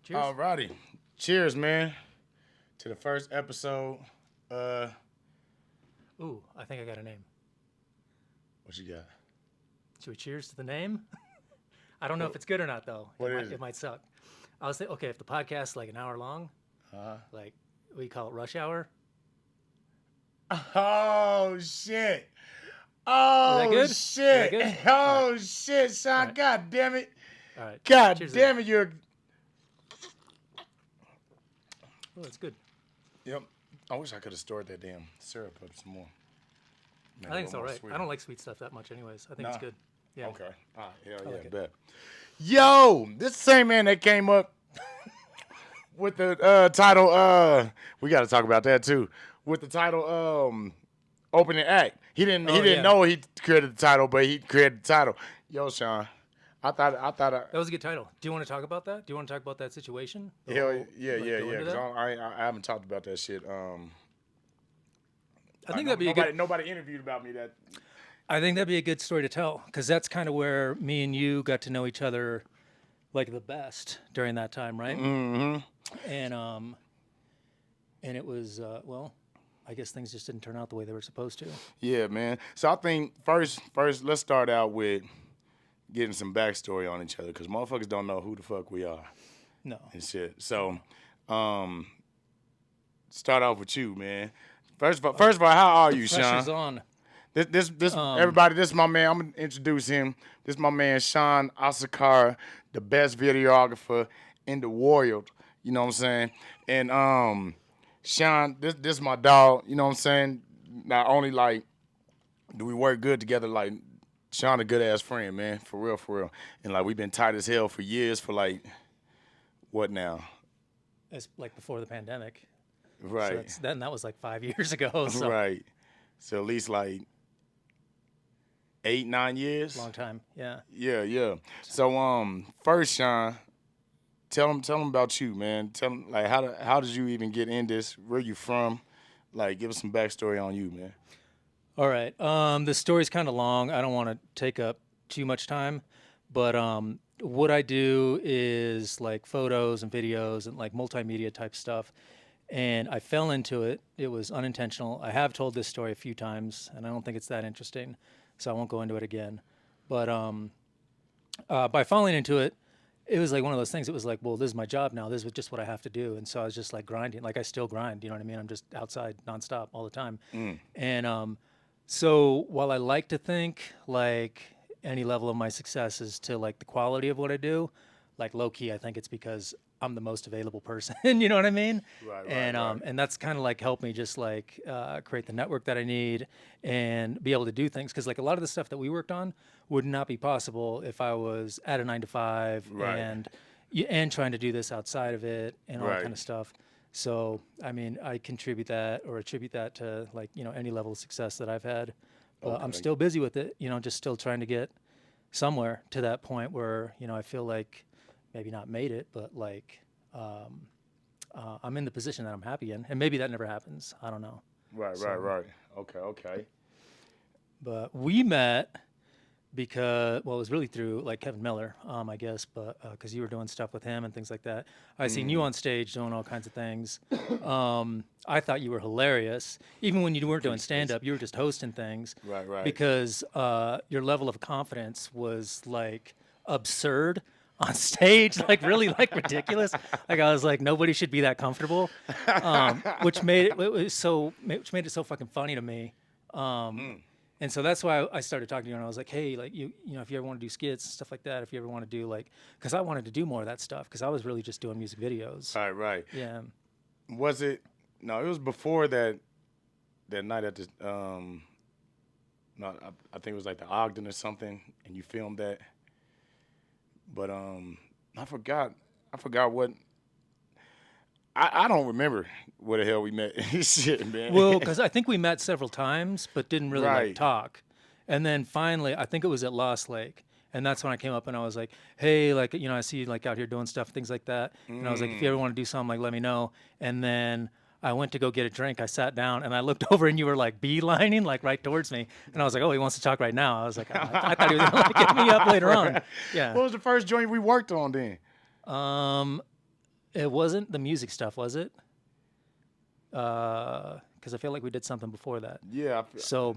Cheers. Alrighty. Cheers, man, to the first episode. Ooh, I think I got a name. What you got? Should we cheers to the name? I don't know if it's good or not, though. What is It it? might suck. I was thinking, okay, if the podcast's like an hour long, like we call it rush hour. Oh shit! Oh good? shit! Is that good? Oh shit, Sean! All right. God damn it! All right. God Cheers damn it! You're. Oh, that's good. Yep. I wish I could have stored that damn syrup up some more. I think it's all right. I don't like sweet stuff that much, anyways. I think it's Nah. good. Yeah. Okay. All right. Hell yeah, like it. bet. Yo, this same man that came up with the title. We got to talk about that too. With the title, opening act. He didn't yeah. know he created the title, but he created the title. Yo, Sean, I thought. That was a good title. Do you want to talk about that? Do you want to talk about that situation? The Hell whole, yeah. go into 'Cause that? I haven't talked about that shit. I think that'd be a good. Nobody interviewed about me that. I think that'd be a good story to tell because that's kind of where me and you got to know each other like the best during that time, right? Mm-hmm. And it was well, I guess things just didn't turn out the way they were supposed to. Yeah, man. So I think first let's start out with getting some backstory on each other because motherfuckers don't know who the fuck we are No, and shit. So, start off with you, man. First of all, how are you, pressure's Sean? on. This everybody, this is my man. I'm gonna introduce him. This is my man, Sean Asakara, the best videographer in the world. You know what I'm saying? And Sean, this is my dog. You know what I'm saying? Not only like do we work good together, like Sean a good ass friend, man, for real. And like we've been tight as hell for years. For like what now? It's like before the pandemic. Right. So that was like 5 years ago. So Right. So at least like 8, 9 years. long time. Yeah. Yeah. So first, Sean, tell him about you, man. Tell him like how did you even get in this? Where you from? Like give us some backstory on you, man. All right. The story's kind of long. I don't want to take up too much time, but what I do is like photos and videos and like multimedia type stuff. And I fell into it. It was unintentional. I have told this story a few times, and I don't think it's that interesting, so I won't go into it again. But by falling into it, it was like one of those things. It was like, well, this is my job now. This is just what I have to do. And so I was just like grinding. Like I still grind. You know what I mean? I'm just outside nonstop all the time. And so while I like to think like any level of my success is to like the quality of what I do, like low key, I think it's because I'm the most available person. You know what I mean? Right. And that's kind of like helped me just like create the network that I need and be able to do things. Because like a lot of the stuff that we worked on would not be possible if I was at a 9 to 5 Right. and trying to do this outside of it and all that Right. kind of stuff. So I mean, I attribute that to like any level of success that I've had. But I'm Okay. still busy with it. Just still trying to get somewhere to that point where I feel like maybe not made it, but like I'm in the position that I'm happy in, and maybe that never happens. I don't know. Right. Okay. But we met because, well, it was really through like Kevin Miller, I guess, but because you were doing stuff with him and things like that. I seen you on stage doing all kinds of things. I thought you were hilarious, even when you weren't doing stand up. You were just hosting things, Right. Because your level of confidence was like absurd on stage, like really like ridiculous. Like I was like, nobody should be that comfortable, which made it so fucking funny to me. And so that's why I started talking to you, and I was like, hey, like if you ever want to do skits and stuff like that, if you ever want to do like, because I wanted to do more of that stuff, because I was really just doing music videos. Right. Yeah. Was it? No, it was before that night at the no, I think it was like the Ogden or something, and you filmed that. But I forgot what. I don't remember where the hell we met. Shit, man. Well, because I think we met several times, but didn't really Right. like talk. And then finally, I think it was at Lost Lake. And that's when I came up and I was like, hey, like, I see you like out here doing stuff, things like that. And I was like, if you ever want to do something, like, let me know. And then I went to go get a drink. I sat down and I looked over and you were like beelining, like right towards me. And I was like, oh, he wants to talk right now. I was like, I thought he was going to like hit me up later on. Yeah. What was the first joint we worked on then? It wasn't the music stuff, was it? Because I feel like we did something before that. Yeah. So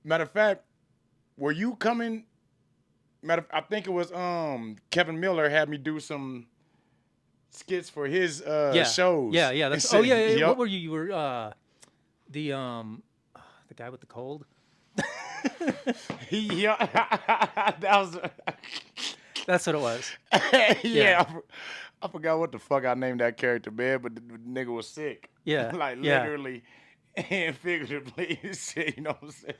Matter of fact, were you coming? I think it was Kevin Miller had me do some skits for his yeah, shows. yeah. And That's oh said, yeah, yeah. What "Yup." were you? You were the the guy with the cold. Yeah, that was. That's what it was. Yeah, I forgot what the fuck I named that character, man. But the nigga was sick, Yeah, like yeah. literally and figuratively. And shit, you know what I'm saying?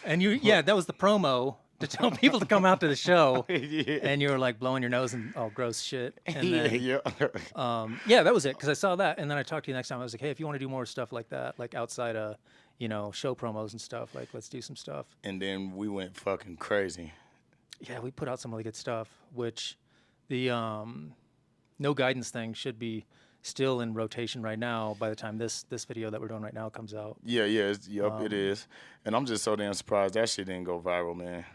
And yeah, that was the promo to tell people to come out to the show. Yeah, And you were like blowing your nose and all gross shit. And yeah, then, yeah. yeah, that was it. Because I saw that, and then I talked to you next time. I was like, hey, if you want to do more stuff like that, like outside of, show promos and stuff, like let's do some stuff. And then we went fucking crazy. Yeah, we put out some really good stuff. Which, the no guidance thing should be still in rotation right now. By the time this video that we're doing right now comes out, Yeah, yeah, it is. And I'm just so damn surprised that shit didn't go viral, man.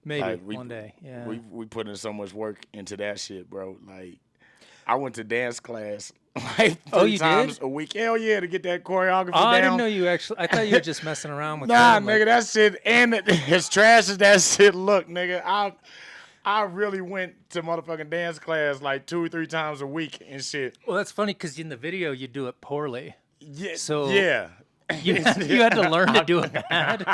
maybe Like one day. Yeah. we put in so much work into that shit, bro. Like I went to dance class like Oh, three you times did? a week. Hell yeah, to get that choreography Oh, down. I didn't know you actually. I thought you were just messing around with Nah, them, nigga, like, that shit and as trash as that shit look, nigga. I really went to motherfucking dance class like 2 or 3 times a week and shit. well, that's funny because in the video you do it poorly. Yeah, So yeah. you had to learn to do it bad.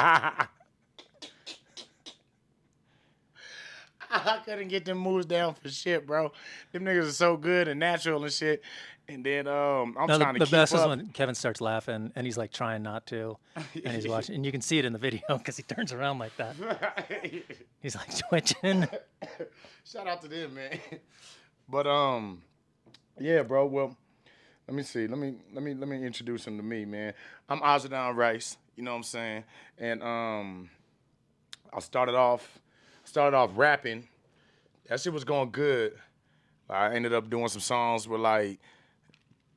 I couldn't get them moves down for shit, bro. Them niggas are so good and natural and shit. And then I'm No, trying to the keep best is up. when Kevin starts laughing and he's like trying not to, and he's watching, and you can see it in the video because he turns around like that. He's like twitching. Shout out to them, man. But yeah, bro. Well, let me see. Let me introduce him to me, man. I'm Ajidon Rice. You know what I'm saying? And I started off rapping. That shit was going good. I ended up doing some songs with like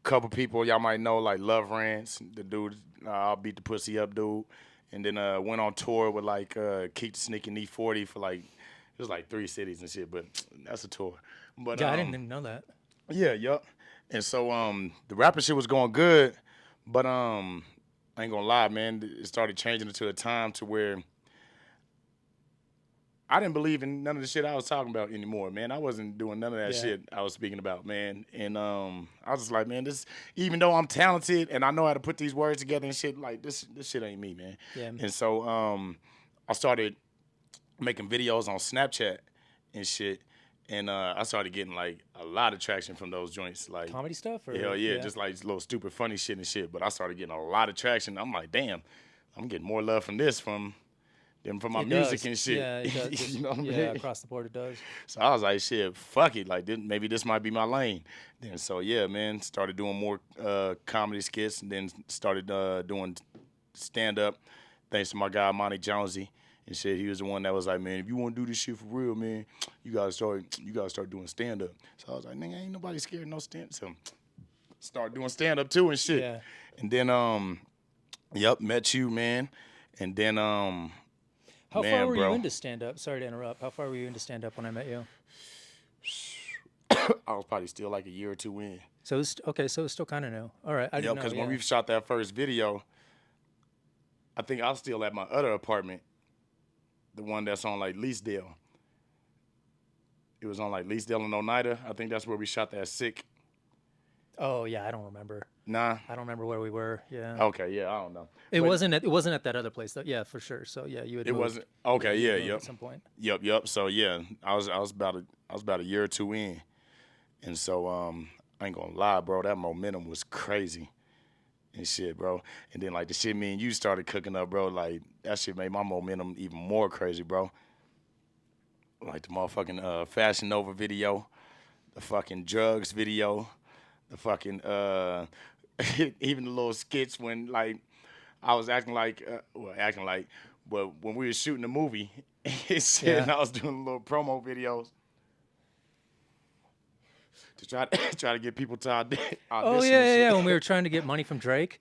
a couple people y'all might know, like Love Rants, the dude, I'll beat the pussy up dude. And then went on tour with like Keep the Sneak and E40 for like, it was like 3 cities and shit, but that's a tour. But Yeah, I didn't even know that. yeah, yup. And so the rapping shit was going good, but I ain't gonna lie, man, it started changing into a time to where I didn't believe in none of the shit I was talking about anymore, man. I wasn't doing none of that Yeah. shit I was speaking about, man. And I was just like, man, this, even though I'm talented and I know how to put these words together and shit, like this shit ain't me, man. Yeah. And so I started making videos on Snapchat and shit. And I started getting like a lot of traction from those joints, like Comedy stuff, or hell yeah, just like little stupid funny shit and shit. But I started getting a lot of traction. I'm like, damn, I'm getting more love from this than from my It music does. and shit. Yeah, it does. You know what I mean? Yeah, across the board it does. So I was like, shit, fuck it. Like, maybe this might be my lane. Then so yeah, man, started doing more comedy skits, and then started doing stand up. Thanks to my guy Monty Jonesy and shit. He was the one that was like, man, if you want to do this shit for real, man, you gotta start doing stand up. So I was like, nigga, ain't nobody scared of no stand. So start doing stand up too and shit. Yeah. And then yep, met you, man. And then How man, far were bro. you into stand up? Sorry to interrupt. How far were you into stand up when I met you? I was probably still like a year or 2 in. So it's okay. So it's still kind of new. All right. I Yep, didn't know. because when Yeah. we shot that first video, I think I was still at my other apartment, the one that's on like Leasedale. It was on like Leasedale and Oneida. I think that's where we shot that sick. Oh yeah, I don't remember. Nah. I don't remember where we were. Yeah. Okay, yeah, I don't know. It But wasn't. It wasn't at that other place though. Yeah, for sure. So yeah, you had. It moved. wasn't. Okay, You yeah, had moved yep. At some point. Yep. So yeah, I was about a year or 2 in. And so I ain't gonna lie, bro, that momentum was crazy and shit, bro. And then like the shit me and you started cooking up, bro, like that shit made my momentum even more crazy, bro. Like the motherfucking Fashion Nova video, the fucking drugs video, the fucking even the little skits when like I was acting like but when we were shooting the movie and shit, Yeah. and I was doing little promo videos to try to get people to audition. Oh and yeah, yeah, shit. yeah. When we were trying to get money from Drake.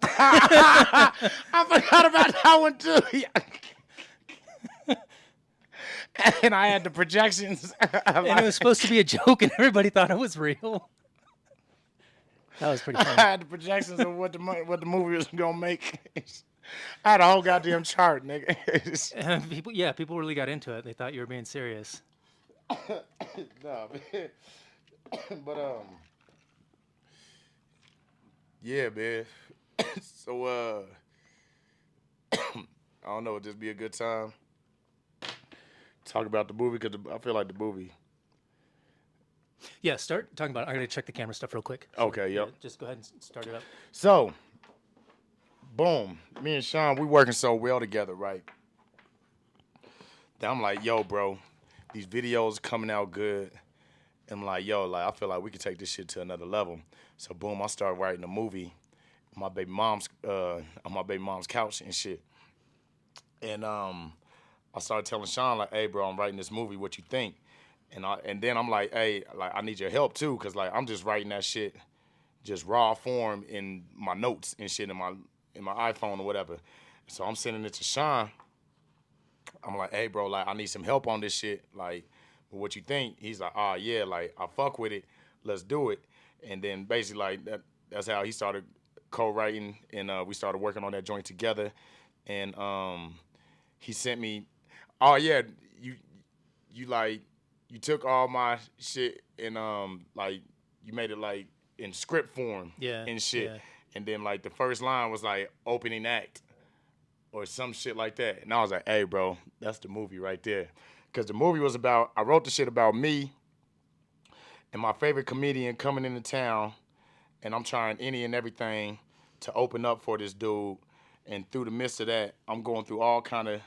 I forgot about that one too. and I had the projections. And it was supposed to be a joke, and everybody thought it was real. That was pretty I funny. had the projections of what the movie was gonna make. I had a whole goddamn chart, nigga. People really got into it. They thought you were being serious. Nah, man. But yeah, man. So I don't know. Would this be a good time? Talk about the movie because I feel like the movie. Yeah, start talking about it. I gotta check the camera stuff real quick. So, Okay, yep. just go ahead and start it up. So, boom. Me and Shaun, we working so well together, right? That I'm like, yo, bro, these videos coming out good. And I'm like, yo, like I feel like we could take this shit to another level. So boom, I started writing a movie on my baby mom's couch and shit. And I started telling Shaun like, hey, bro, I'm writing this movie. What you think? And then I'm like, hey, like I need your help too, cause like I'm just writing that shit, just raw form in my notes and shit in my iPhone or whatever. So I'm sending it to Shaun. I'm like, hey, bro, like I need some help on this shit. Like, what you think? He's like, oh yeah, like I fuck with it. Let's do it. And then basically like that's how he started co-writing, and we started working on that joint together. And he sent me, oh yeah, you like you took all my shit and like you made it like in script form Yeah, and shit. yeah. And then like the first line was like opening act or some shit like that. And I was like, hey, bro, that's the movie right there. Because the movie was about, I wrote the shit about me and my favorite comedian coming into town, and I'm trying any and everything to open up for this dude. And through the midst of that, I'm going through all kind of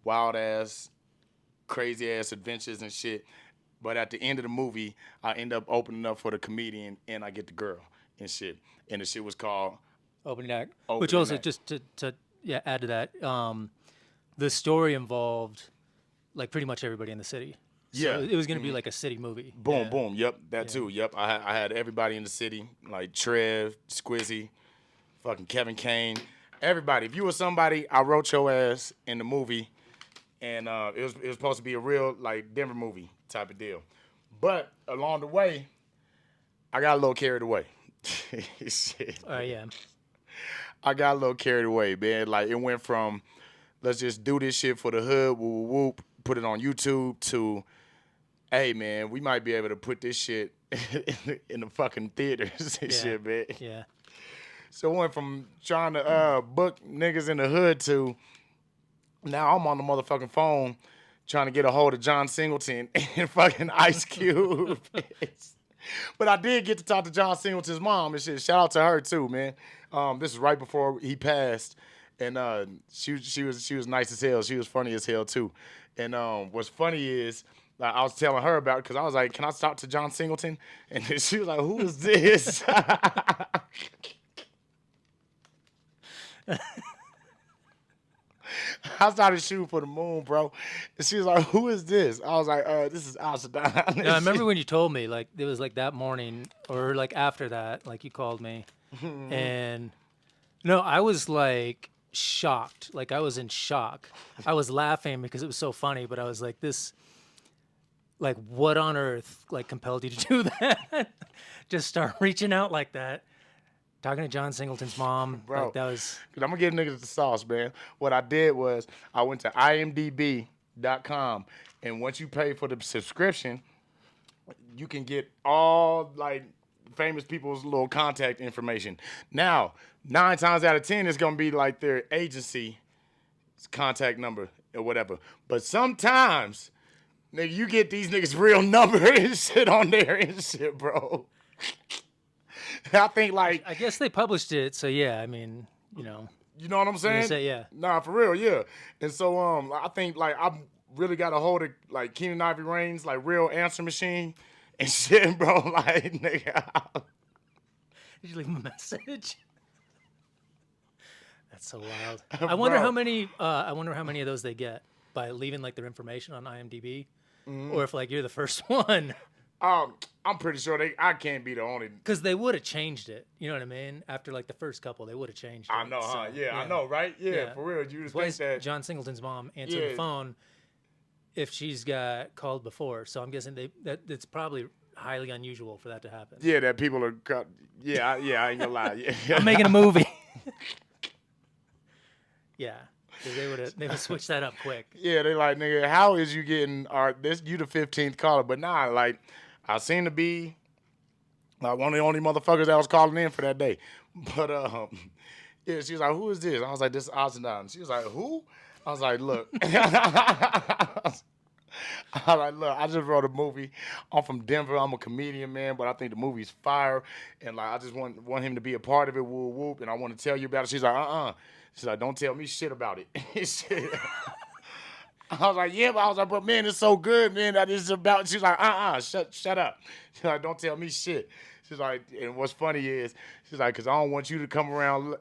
wild ass, crazy ass adventures and shit. But at the end of the movie, I end up opening up for the comedian and I get the girl and shit. And the shit was called Opening act. Which Opening also Act. just to add to that, the story involved like pretty much everybody in the city. So Yeah. it was going to be like a city movie. Boom, Yeah. boom. Yep, that Yeah. too. Yep, I had everybody in the city, like Trev, Squizzy, fucking Kevin Kane, everybody. If you were somebody, I wrote your ass in the movie, and it was supposed to be a real like Denver movie type of deal. But along the way, I got a little carried away. Shit. Yeah. I got a little carried away, man. Like it went from let's just do this shit for the hood, whoop whoop whoop, put it on YouTube to hey man, we might be able to put this shit in the fucking theaters and Yeah. shit, man. Yeah. So it went from trying to book niggas in the hood to now I'm on the motherfucking phone trying to get a hold of John Singleton and fucking Ice Cube. But I did get to talk to John Singleton's mom and shit. Shout out to her too, man. This is right before he passed, and she was nice as hell. She was funny as hell too. And what's funny is like, I was telling her about it because I was like, "Can I talk to John Singleton?" And then she was like, "Who is this?" I started shooting for the moon, bro. And she was like, "Who is this?" I was like, "This is Ajidon." No, I remember when you told me, like, it was like that morning or like after that, like you called me. And no, I was like shocked. Like, I was in shock. I was laughing because it was so funny, but I was like, like, what on earth, like, compelled you to do that? Just start reaching out like that. Talking to John Singleton's mom, Bro, like, that was, because I'm going to give niggas the sauce, man. What I did was I went to imdb.com, and once you pay for the subscription, you can get all, like, famous people's little contact information. Now, 9 times out of 10, it's going to be, like, their agency contact number or whatever. But sometimes, nigga, you get these niggas' real number and shit on there and shit, bro. I think, like, I guess they published it. So, yeah, I mean, you know, you know what I'm saying? say, yeah. Nah, for real, yeah. And so I think like I really got a hold of like Keenan Ivy Rain's like real answer machine and shit, bro. Like nigga. Did you leave him a message? That's so wild. I wonder how many. I wonder how many of those they get by leaving like their information on IMDb, or if like you're the first one. I'm pretty sure I can't be the only. Because they would have changed it. You know what I mean? After like the first couple, they would have changed it. I know, huh? So, Yeah, I know, right? Yeah, Yeah. for real. You just Why think is that John Singleton's mom answered Yeah. the phone? if she's got called before. So I'm guessing that it's probably highly unusual for that to happen. Yeah, that people are. Yeah, I ain't gonna lie. I'm making a movie. Yeah, because they would switch that up quick. Yeah, they like, nigga, how is you getting this? You the 15th caller, but nah, like, I seem to be like one of the only motherfuckers that was calling in for that day. But yeah, she was like, "Who is this?" I was like, "This is Ajidon." She was like, "Who?" I was like, "Look." I was like, "Look, I just wrote a movie. I'm from Denver. I'm a comedian, man, but I think the movie's fire, and like, I just want him to be a part of it. Whoop whoop, and I want to tell you about it." She's like, "Uh." She's like, "Don't tell me shit about it." Shit. I was like, "Yeah," but I was like, "But man, it's so good, man. That is about." She's like, shut up." She's like, "Don't tell me shit." She's like, and what's funny is, she's like, "Cause I don't want you to come around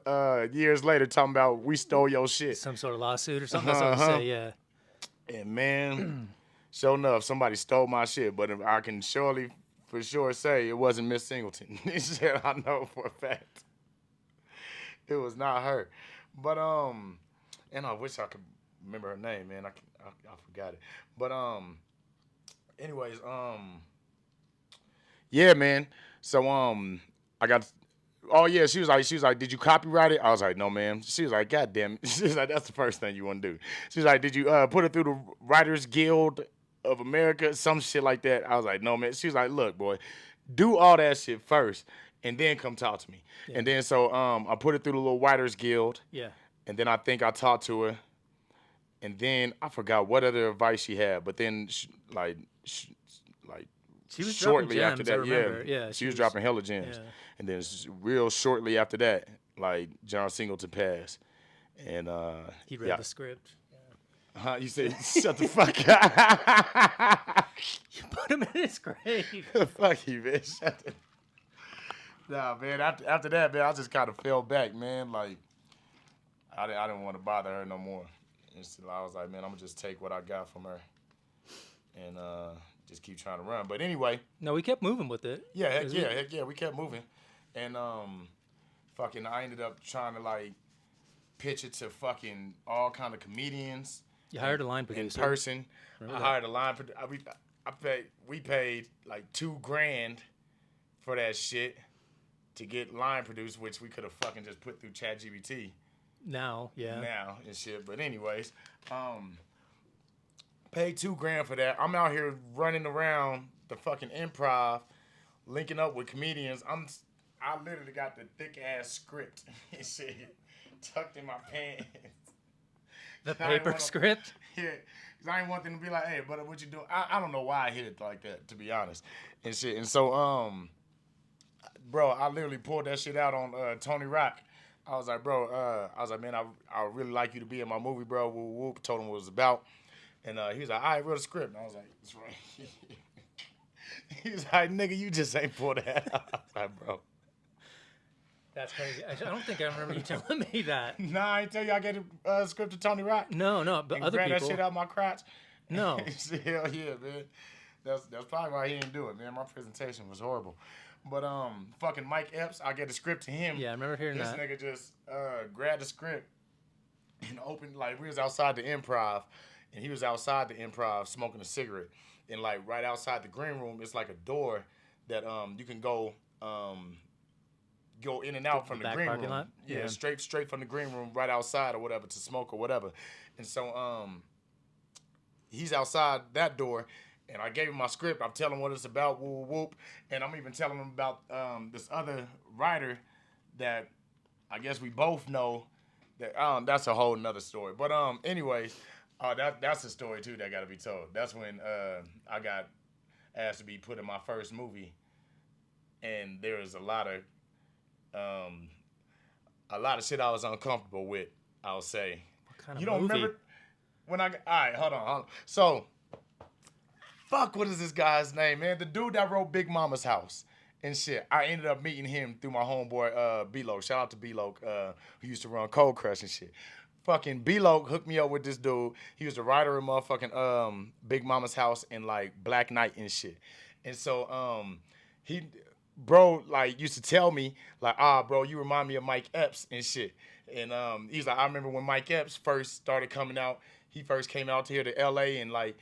years later talking about we stole your shit." Some sort of lawsuit or something. That's what they Uh-huh. say. Yeah. And man, sure enough, somebody stole my shit. But I can surely, for sure, say it wasn't Miss Singleton. She said, "I know for a fact it was not her." But and I wish I could remember her name, man. I forgot it. But anyways, yeah, man. So I got. Oh yeah, she was like, "Did you copyright it?" I was like, "No, ma'am." She was like, "God damn it." She was like, "That's the first thing you want to do." She was like, "Did you put it through the Writers Guild of America, some shit like that?" I was like, "No, man." She was like, "Look, boy, do all that shit first, and then come talk to me." Yeah. And then so I put it through the little Writers Guild, Yeah. and then I think I talked to her, and then I forgot what other advice she had, but then like She was dropping shortly after gems. I that, yeah, remember. Yeah. she She was was. dropping hella gems, Yeah. and then real shortly after that, like John Singleton passed, and He read yeah, the script. you said shut the fuck up, You put him in his grave. fuck you, man, shut the. Nah, man. After that, man, I just kind of fell back, man. Like I didn't want to bother her no more. And so I was like, man, I'm gonna just take what I got from her and just keep trying to run. But anyway, No, we kept moving with it. yeah, 'Cause we- heck yeah, we kept moving, and fucking, I ended up trying to like pitch it to fucking all kind of comedians You hired a line in producer. person. Remember I that? hired a line. We paid like $2,000 for that shit to get line produced, which we could have fucking just put through ChatGPT Now, yeah. now and shit. But anyways, paid $2,000 for that. I'm out here running around the fucking improv, linking up with comedians. I literally got the thick ass script and shit tucked in my pants. The I ain't paper wanna- script. Yeah, cause I ain't want them to be like, "Hey, brother, what you doing?" I don't know why I hit it like that, to be honest, and shit. And so, bro, I literally pulled that shit out on Tony Rock. I was like, "Bro, man, I really like you to be in my movie, bro." Whoop, whoop. Told him what it was about, and he was like, "I wrote a script," and I was like, "That's right." He was like, "Nigga, you just ain't pulled that out." I was like, "Bro." That's crazy. I don't think I remember you telling me that. Nah, I ain't tell you I get a script to Tony Rock. No, but And other grab people. that shit out my crotch. No. Hell yeah, man. That's probably why he didn't do it, man. My presentation was horrible. But fucking Mike Epps, I get the script to him. Yeah, I remember hearing this that. nigga just grabbed the script and opened, like, we was outside the improv, and he was outside the improv smoking a cigarette. And like right outside the green room, it's like a door that you can go in and out from the back green parking room. lot? Yeah, Yeah. straight from the green room right outside or whatever to smoke or whatever. And so he's outside that door, and I gave him my script. I'm telling him what it's about, whoop whoop, and I'm even telling him about this other writer that I guess we both know. That that's a whole nother story. But anyways, that's a story too that got to be told. That's when I got asked to be put in my first movie, and there was a lot of shit I was uncomfortable with. I'll say. What kind of You don't movie? remember when all right, hold on. So, fuck, what is this guy's name, man? The dude that wrote Big Mama's House and shit. I ended up meeting him through my homeboy, B-Loke. Shout out to B-Loke, who used to run Cold Crush and shit. Fucking B-Loke hooked me up with this dude. He was the writer of motherfucking Big Mama's House and like Black Knight and shit. And so he bro like used to tell me like, bro, you remind me of Mike Epps and shit. And he's like, I remember when Mike Epps first started coming out. He first came out here to LA and like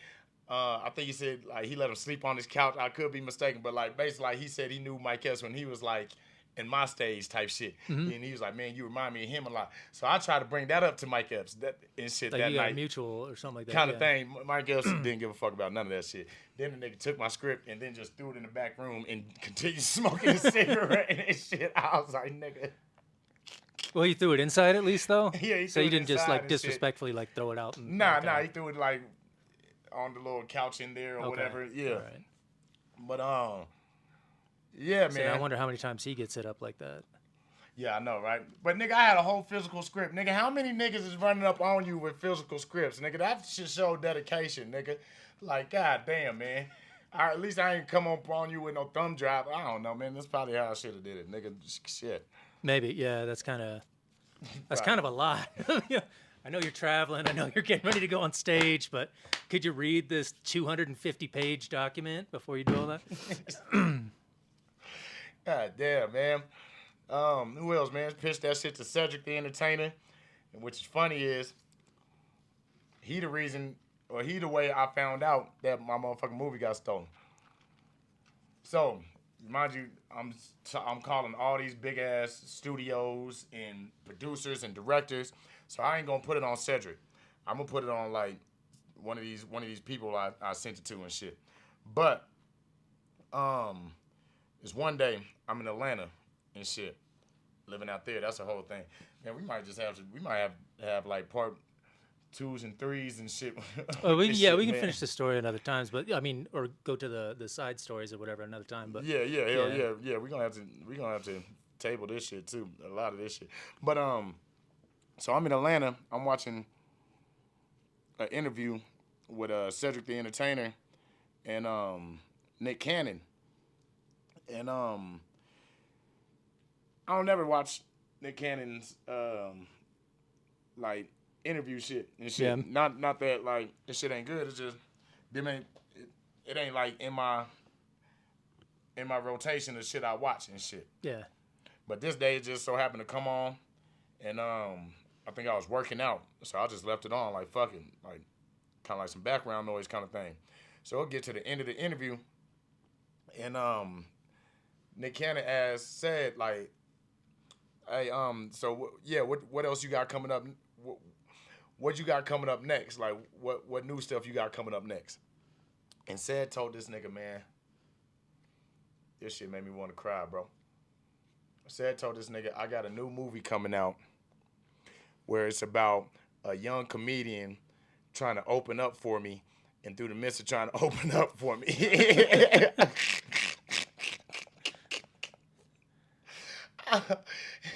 I think he said like he let him sleep on his couch. I could be mistaken, but like basically like he said he knew Mike Epps when he was like in my stage type shit, Mm-hmm. and he was like, man, you remind me of him a lot. So I tried to bring that up to Mike Epps that and shit Like that you got a night, mutual or something like that. kind of Yeah. thing. Mike Epps didn't give a fuck about none of that shit. Then the nigga took my script and then just threw it in the back room and continued smoking a cigarette and shit. I was like, nigga. Well, you threw it inside at least though. Yeah, he So threw you it didn't just inside like and shit. disrespectfully like throw it out and Nah, okay. he threw it like on the little couch in there or Okay. whatever. Yeah. All right. But yeah, So now I man. wonder how many times he gets it up like that. Yeah, I know, right? But nigga, I had a whole physical script. Nigga, how many niggas is running up on you with physical scripts? Nigga, that should show dedication, nigga. Like, god damn, man. At least I ain't come up on you with no thumb drive. I don't know, man. That's probably how I should have did it, nigga. Shit. Maybe. Yeah. That's kind of Right. kind of a lot. Yeah. I know you're traveling. I know you're getting ready to go on stage, but could you read this 250-page document before you do all that? God damn, man. Who else, man? Pitched that shit to Cedric the Entertainer. And which is funny is he the reason, or he the way I found out that my motherfucking movie got stolen. So, mind you, I'm calling all these big ass studios and producers and directors. So I ain't gonna put it on Cedric. I'm gonna put it on like one of these people I sent it to and shit. But it's one day I'm in Atlanta and shit, living out there. That's the whole thing. Man, we might have like part twos and threes and shit. Oh, we, This yeah, shit, we can man. finish the story another times, but I mean, or go to the side stories or whatever another time. But Yeah. We're gonna have to table this shit too. A lot of this shit. But so I'm in Atlanta. I'm watching an interview with Cedric the Entertainer and Nick Cannon. And I don't never watch Nick Cannon's like interview shit and shit. Yeah. Not that like this shit ain't good. It's just it ain't like in my rotation of shit I watch and shit. yeah, But this day it just so happened to come on, and I think I was working out, so I just left it on like fuck it, like kind of like some background noise kind of thing. So it'll get to the end of the interview, and Nick Cannon said like, hey so what else you got coming up? What you got coming up next? Like what new stuff you got coming up next? And said told this nigga, man, this shit made me want to cry, bro. Said told this nigga, I got a new movie coming out where it's about a young comedian trying to open up for me, and through the midst of trying to open up for me,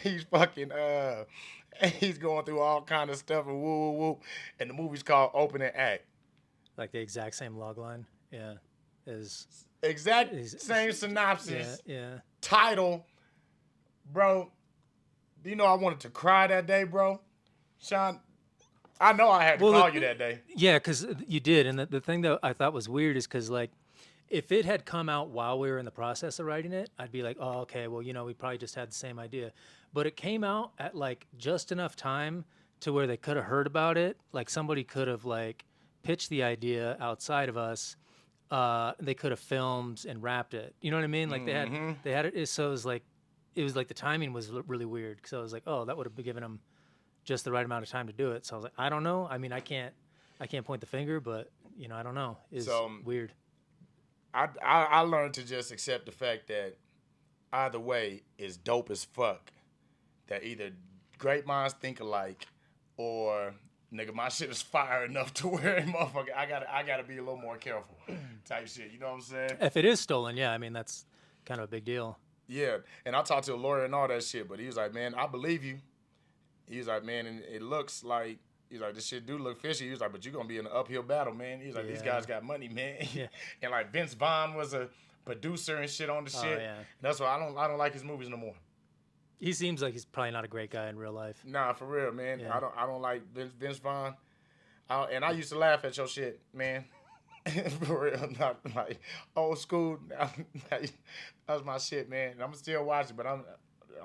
he's fucking he's going through all kind of stuff and woo woo woo, and the movie's called Opening Act. like the exact same log line. Yeah, is Exact is same yeah, synopsis, yeah. title, bro. Do you know I wanted to cry that day, bro? Sean, I know I had to call you that day. Yeah, because you did, and the thing that I thought was weird is because like, if it had come out while we were in the process of writing it, I'd be like, oh, okay, well, we probably just had the same idea, but it came out at like just enough time to where they could have heard about it, like somebody could have like pitched the idea outside of us. They could have filmed and wrapped it. You know what I mean? Like they had it. So it was like the timing was really weird. Because I was like, oh, that would have given them just the right amount of time to do it. So I was like, I don't know. I mean, I can't point the finger, but I don't know. It's weird. I learned to just accept the fact that either way is dope as fuck. That either great minds think alike, or nigga, my shit is fire enough to where motherfucker, I gotta be a little more careful, type shit. You know what I'm saying? If it is stolen, yeah, I mean that's kind of a big deal. Yeah, and I talked to a lawyer and all that shit, but he was like, man, I believe you. He was like, man, and it looks like, he's like, this shit do look fishy. He was like, but you're gonna be in an uphill battle, man. He's like, these guys got money, man. Yeah. And like Vince Vaughn was a producer and shit on the shit. Yeah. And that's why I don't like his movies no more. He seems like he's probably not a great guy in real life. Nah, for real, man. Yeah. I don't like Vince Vaughn. And I used to laugh at your shit, man. For real, not like old school. That's my shit, man. And I'm still watching, but I'm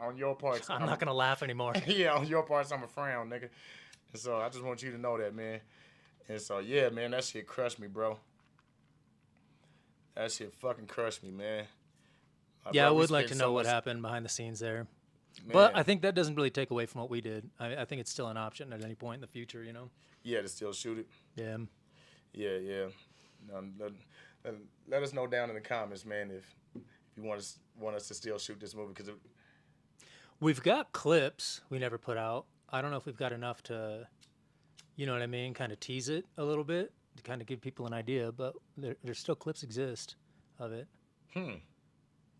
on your parts. I'm not gonna laugh anymore. Yeah, on your parts, I'm a frown, nigga. And so I just want you to know that, man. And so yeah, man, that shit crushed me, bro. That shit fucking crushed me, man. Like, Yeah, I bro, we would like spent to so know what much, happened behind the scenes there. But man. I think that doesn't really take away from what we did. I think it's still an option at any point in the future, you know? You had to still shoot it. Yeah. Yeah, yeah. Let, let, let us know down in the comments, man, if you want us to still shoot this movie because We've got clips we never put out. I don't know if we've got enough to, you know what I mean, kind of tease it a little bit to kind of give people an idea, but there's still clips exist of it. hmm.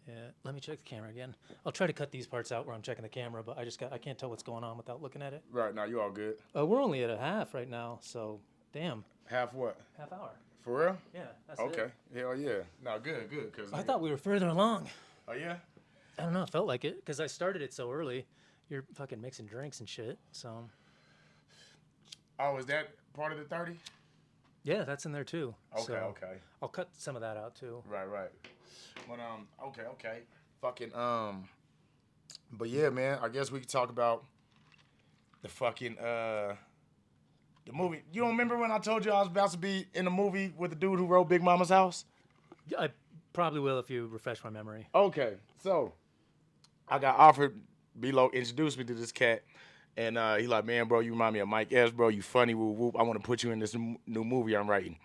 Yeah, let me check the camera again. I'll try to cut these parts out where I'm checking the camera, but I can't tell what's going on without looking at it. Right now, you all good. We're only at a half right now, so damn, Half what? half hour. For real? Yeah, that's Okay. it. Hell yeah. No, good, good. Cause I thought we were further along. Oh yeah. I don't know. It felt like it because I started it so early. You're fucking mixing drinks and shit. So Oh, is that part of the 30? yeah, that's in there too. Okay, So okay. I'll cut some of that out too. Right, right. But okay. Fucking but yeah, man, I guess we could talk about the fucking the movie. You don't remember when I told you I was about to be in a movie with the dude who wrote Big Mama's House? I probably will if you refresh my memory. Okay, so I got offered. B-Lo introduced me to this cat, and he like, man, bro, you remind me of Mike S, bro. You funny, whoop whoop. I want to put you in this new movie I'm writing.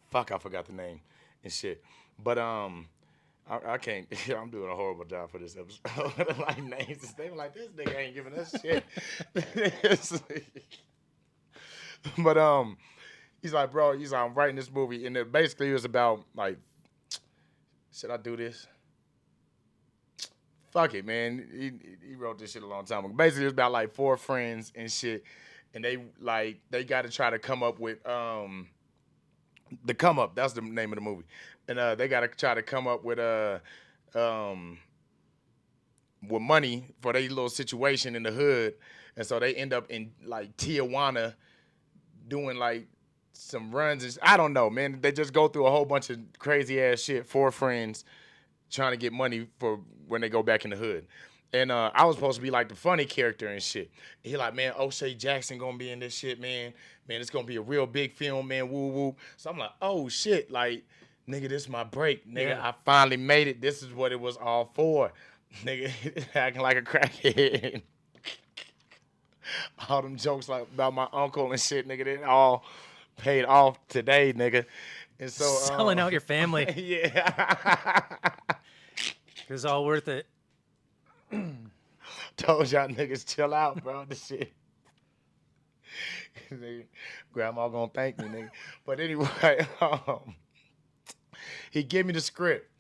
Fuck, I forgot the name and shit. But I can't. I'm doing a horrible job for this episode. Like names, they were like, this nigga ain't giving us shit. But he's like, bro, he's like, I'm writing this movie, and it basically was about like, should I do this? Fuck it, man. He wrote this shit a long time ago. Basically, it's about like 4 friends and shit, and they got to try to come up with the come up. That's the name of the movie, and they got to try to come up with money for their little situation in the hood, and so they end up in like Tijuana doing like some runs. And I don't know, man. They just go through a whole bunch of crazy ass shit. 4 friends trying to get money for when they go back in the hood. And I was supposed to be like the funny character and shit. He like, man, O'Shea Jackson gonna be in this shit, man. Man, it's gonna be a real big film, man. Woo woo. So I'm like, oh shit, like, nigga, this is my break, nigga. Yeah. I finally made it. This is what it was all for, nigga. Acting like a crackhead. All them jokes like about my uncle and shit, nigga. They all paid off today, nigga. And so Selling out your family. yeah. It was all worth it. Told y'all niggas chill out, bro. This shit. Nigga, Grandma gonna thank me, nigga. But anyway, he gave me the script.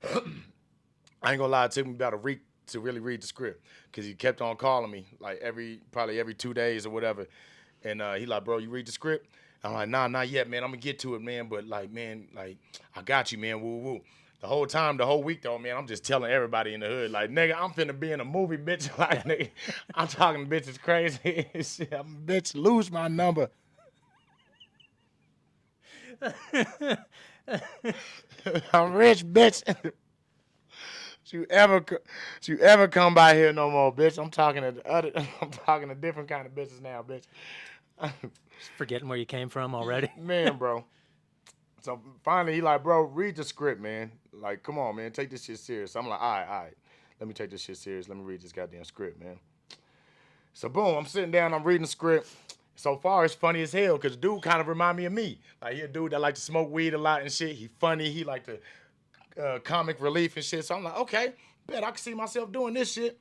I ain't gonna lie, it took me about a week to really read the script because he kept on calling me like probably every 2 days or whatever. And he like, bro, you read the script? I'm like, nah, not yet, man. I'm gonna get to it, man. But like, man, like, I got you, man. Woo woo. The whole time, the whole week, though, man, I'm just telling everybody in the hood, like, nigga, I'm finna be in a movie, bitch. Like, nigga, I'm talking to bitches crazy. Shit, I'm bitch, lose my number. I'm rich, bitch. You ever come by here no more, bitch? I'm talking to different kind of bitches now, bitch. Just forgetting where you came from already. Man, bro. So finally, he like, bro, read the script, man. Like, come on, man, take this shit serious. I'm like, all right. Let me take this shit serious. Let me read this goddamn script, man. So boom, I'm sitting down, I'm reading the script. So far, it's funny as hell, because dude kind of remind me of me. Like, he a dude that like to smoke weed a lot and shit. He funny. He like to comic relief and shit. So I'm like, okay, bet I can see myself doing this shit.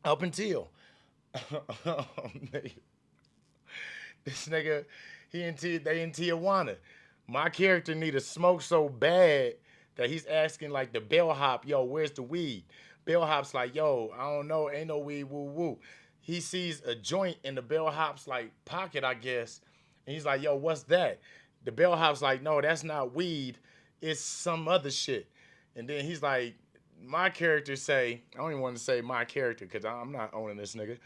Up until this nigga, they in Tijuana. My character need to smoke so bad that he's asking like the bellhop, yo, where's the weed? Bellhop's like, yo, I don't know, ain't no weed, woo woo. He sees a joint in the bellhop's like pocket, I guess, and he's like, yo, what's that? The bellhop's like, no, that's not weed, it's some other shit. And then he's like, my character say, I don't even want to say my character because I'm not owning this nigga,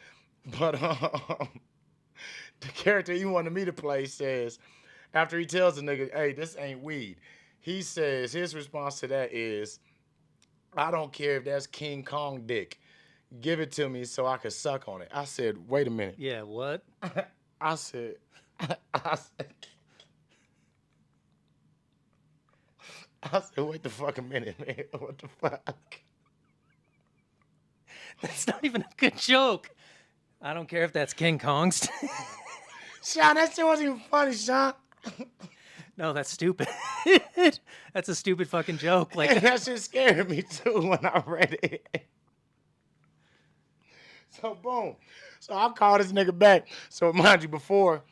but the character he wanted me to play says, after he tells the nigga, hey, this ain't weed, he says, his response to that is, I don't care if that's King Kong dick. Give it to me so I can suck on it. I said, wait a minute. Yeah, what? I said, I said, I said, wait the fuck a minute, man. What the fuck? That's not even a good joke. I don't care if that's King Kong's. Sean, that shit wasn't even funny, Sean. No, that's stupid. That's a stupid fucking joke. Like, And that shit scared me too when I read it. So boom. So I called this nigga back. So mind you, before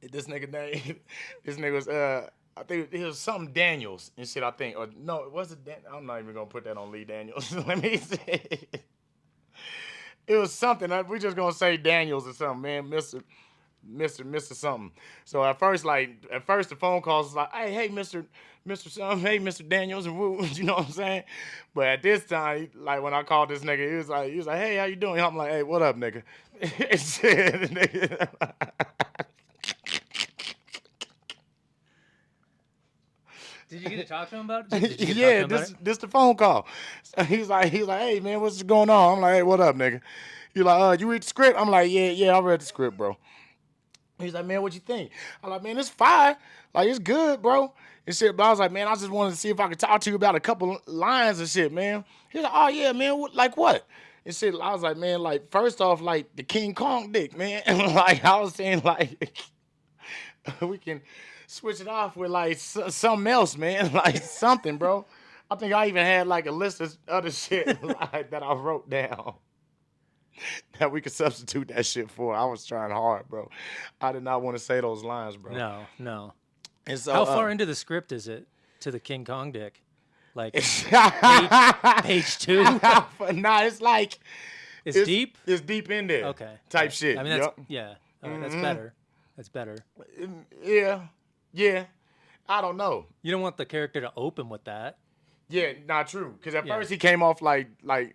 this nigga name, this nigga was I think it was something Daniels and shit. I think or no, it wasn't. I'm not even gonna put that on Lee Daniels. Let me see. It was something. We just gonna say Daniels or something, man. Mister something. So at first the phone calls was like, hey, Mister something, hey, Mister Daniels and woo, you know what I'm saying? But at this time, like when I called this nigga, he was like, hey, how you doing? I'm like, hey, what up, nigga? did you get to talk to him about it? Did you get to talk to Yeah, him about this the phone call. So he's like, hey man, what's going on? I'm like, hey, what up, nigga? He's like, you read the script? I'm like, yeah, I read the script, bro. He's like, man, what you think? I'm like, man, it's fine. Like, it's good, bro. And shit. But I was like, man, I just wanted to see if I could talk to you about a couple lines and shit, man. He's like, oh yeah, man, like what? And shit. I was like, man, like first off, like the King Kong dick, man. And like I was saying, like we can switch it off with like something else, man. Like something, bro. I think I even had like a list of other shit like, that I wrote down that we could substitute that shit for. I was trying hard, bro. I did not want to say those lines, bro. it? No. And so, How far into the script is it to the King Kong dick? Like page 2? nah, it's like It's deep? It's deep in there. Okay. Type shit. I mean, that's, yeah. All right, that's better. That's better. Yeah. I don't know. You don't want the character to open with that. Yeah, not true. Because at first he came off like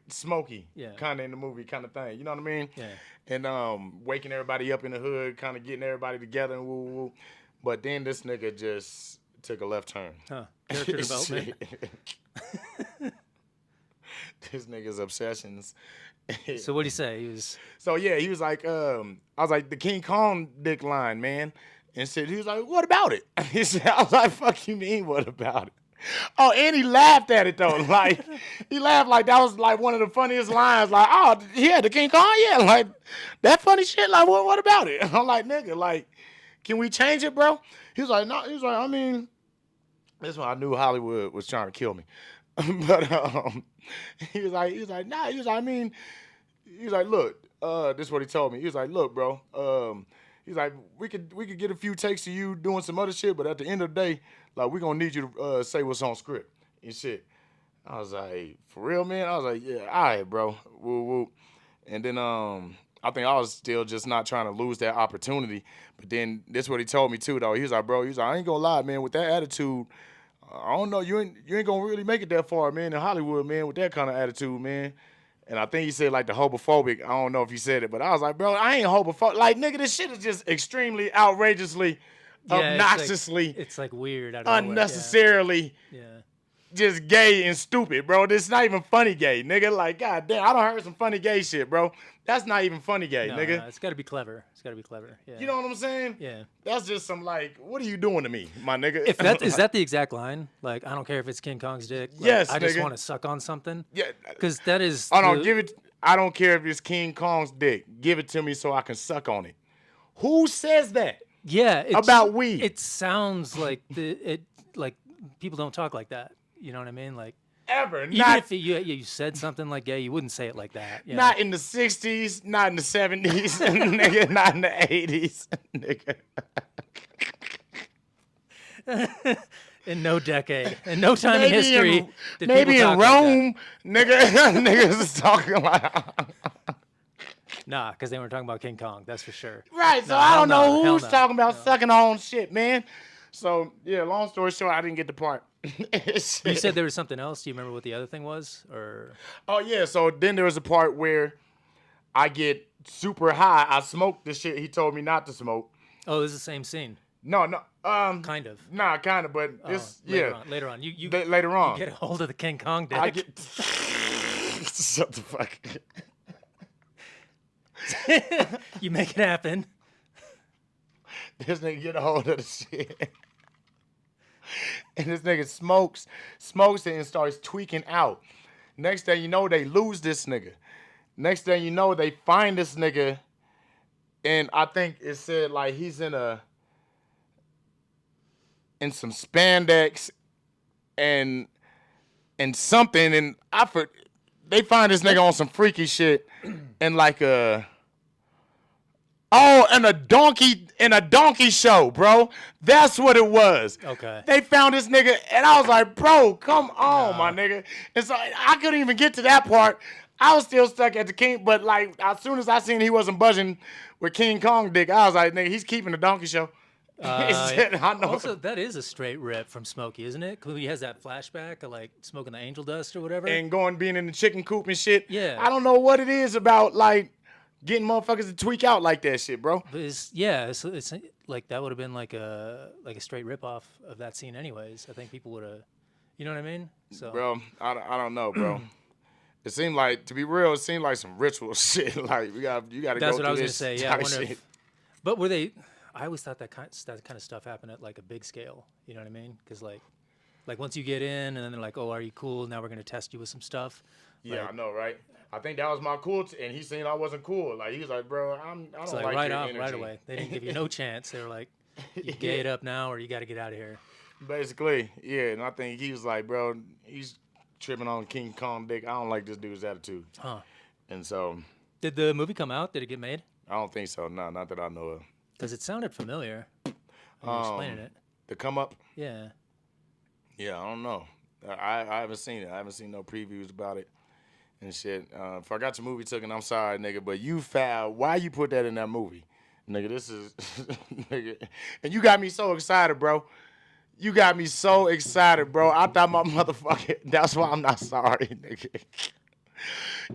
smoky, Yeah. kind of in the movie, kind of thing. You know what I mean? Yeah. And waking everybody up in the hood, kind of getting everybody together and woo woo. But then this nigga just took a left turn. Huh. Character development. This nigga's obsessions. So what'd he say? So yeah, he was like, I was like, the King Kong dick line, man. And said, he was like, what about it? He said, I was like, fuck you mean, what about it? Oh, and he laughed at it though. Like he laughed like that was like one of the funniest lines. Like, oh yeah, the King Kong, yeah, like that funny shit. Like, what about it? I'm like, nigga, like, can we change it, bro? He was like, no. He was like, I mean, that's when I knew Hollywood was trying to kill me. But he was like, nah. He was like, I mean, he was like, look, this is what he told me. He was like, look, bro, he's like, we could get a few takes of you doing some other shit, but at the end of the day, like, we gonna need you to say what's on script and shit. I was like, for real, man? I was like, yeah, all right, bro. Woo woo. And then I think I was still just not trying to lose that opportunity. But then this is what he told me too, though. He was like, bro, I ain't gonna lie, man, with that attitude, I don't know, you ain't gonna really make it that far, man, in Hollywood, man, with that kind of attitude, man. And I think he said like the homophobic. I don't know if he said it, but I was like, bro, I ain't homophobic. Like, nigga, this shit is just extremely outrageously, obnoxiously, it's like weird. I don't know. unnecessarily, just gay and stupid, bro. This is not even funny gay, nigga. Like, goddamn, I done heard some funny gay shit, bro. That's not even funny gay, nigga. No, it's got to be clever. Yeah. You know what I'm saying? Yeah. That's just some like, what are you doing to me, my nigga? If that is that the exact line? Like, I don't care if it's King Kong's dick. Like, Yes, I just nigga. want to suck on something. Yeah. Because that is. Oh no, give it. I don't care if it's King Kong's dick. Give it to me so I can suck on it. Who says that? Yeah. About weed. It sounds like like people don't talk like that. You know what I mean? Like. Ever. Even not, if you said something like gay, you wouldn't say it like that. Yeah. Not in the 60s, not in the 70s, nigga, not in the 80s, nigga. In no decade, in no time in history, did maybe people in talk Rome, like niggas is talking like. Nah, because they weren't talking about King Kong. That's for sure. Right. So I don't know who's talking about sucking on shit, man. So yeah, long story short, I didn't get the part. You said there was something else. Do you remember what the other thing was? Or oh yeah, so then there was a part where I get super high. I smoked the shit he told me not to smoke. Oh, this is the same scene. No, kind of. Nah, kind of, but it's later on. You later on. You get a hold of the King Kong dick. I get shut the fuck. You make it happen. This nigga get a hold of the shit. And this nigga smokes it and starts tweaking out. Next thing you know, they lose this nigga. Next thing you know, they find this nigga, and I think it said like he's in some spandex and something, and they find this nigga on some freaky shit, and like and a donkey show, bro. That's what it was. Okay. They found this nigga, and I was like, bro, come on, my nigga. And so I couldn't even get to that part. I was still stuck at the king, but like as soon as I seen he wasn't budging with King Kong dick, I was like, nigga, he's keeping the donkey show. I know. Also, that is a straight rip from Smokey, isn't it? Because he has that flashback of like smoking the angel dust or whatever. And being in the chicken coop and shit. Yeah. I don't know what it is about like getting motherfuckers to tweak out like that shit, bro. But it's like that would have been like a straight rip off of that scene, anyways. I think people would have, you know what I mean? So, bro, I don't know, bro. It seemed like, to be real, it seemed like some ritual shit. Like you got to go through this. That's what I was gonna say. Yeah, I wonder shit. but were they? I always thought that kind of stuff happened at like a big scale. You know what I mean? Because like once you get in, and then they're like, "Oh, are you cool? Now we're gonna test you with some stuff." Yeah, like, I know, right? I think that was my cool, and he seen I wasn't cool. Like he was like, "Bro, I don't like right your off, energy." right away. They didn't give you no chance. They were like, "You gay it up now, or you got to get out of here." Basically, yeah. And I think he was like, "Bro, he's tripping on King Kong dick. I don't like this dude's attitude." Huh? And so, Did the movie come out? Did it get made? I don't think so. No, not that I know of. Because it sounded familiar. When you explaining it. The come up. Yeah. Yeah, I don't know. I haven't seen it. I haven't seen no previews about it and shit. If I got your movie taken, I'm sorry, nigga. But you foul. Why you put that in that movie, nigga? This is nigga, and you got me so excited, bro. You got me so excited, bro. I thought my motherfucker. That's why I'm not sorry, nigga.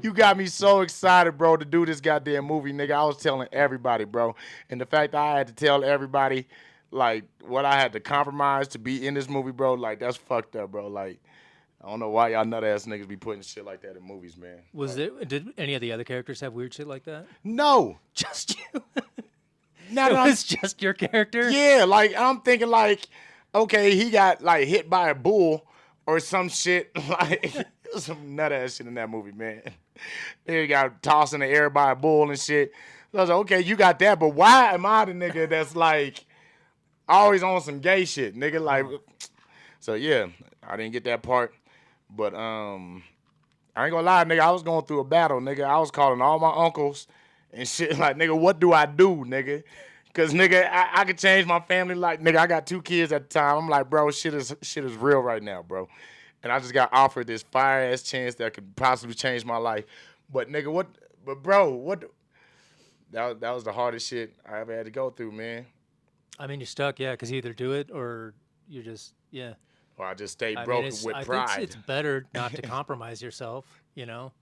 You got me so excited, bro, to do this goddamn movie, nigga. I was telling everybody, bro. And the fact that I had to tell everybody, like, what I had to compromise to be in this movie, bro, like, that's fucked up, bro. Like, I don't know why y'all nut ass niggas be putting shit like that in movies, man. Did any of the other characters have weird shit like that? No. Just you. No, It was just your character? Yeah, like, I'm thinking, like, okay, he got, like, hit by a bull or some shit. Like, some nut ass shit in that movie, man. They got tossed in the air by a bull and shit. So I was like, okay, you got that, but why am I the nigga that's like always on some gay shit, nigga? Like, so yeah, I didn't get that part, but I ain't gonna lie, nigga. I was going through a battle, nigga. I was calling all my uncles and shit. Like, nigga, what do I do, nigga? Cause nigga, I could change my family. Like, nigga, I got 2 kids at the time. I'm like, bro, shit is real right now, bro. And I just got offered this fire ass chance that could possibly change my life. But nigga, what? But bro, what? That was the hardest shit I ever had to go through, man. I mean, you're stuck, yeah, because you either do it or you're just, yeah. Or I just stayed I broke mean, with I pride. think it's better not to compromise yourself, you know?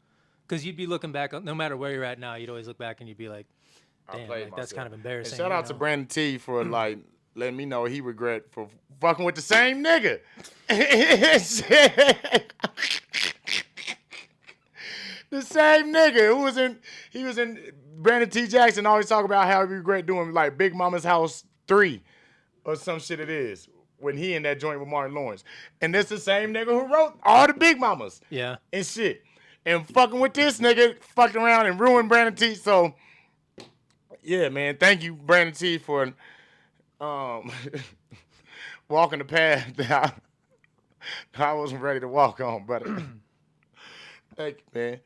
Because you'd be looking back, no matter where you're at now, you'd always look back and you'd be like, damn, like, that's kind of embarrassing. And shout out to Brandon T for like letting me know he regret for fucking with the same nigga. The same nigga who was in Brandon T. Jackson always talk about how he regret doing like Big Mama's House 3 or some shit it is when he in that joint with Martin Lawrence. And that's the same nigga who wrote all the Big Mamas. Yeah. And shit. And fucking with this nigga, fucking around and ruined Brandon T. So yeah, man, thank you, Brandon T, for walking the path that I wasn't ready to walk on, brother. Thank you, man.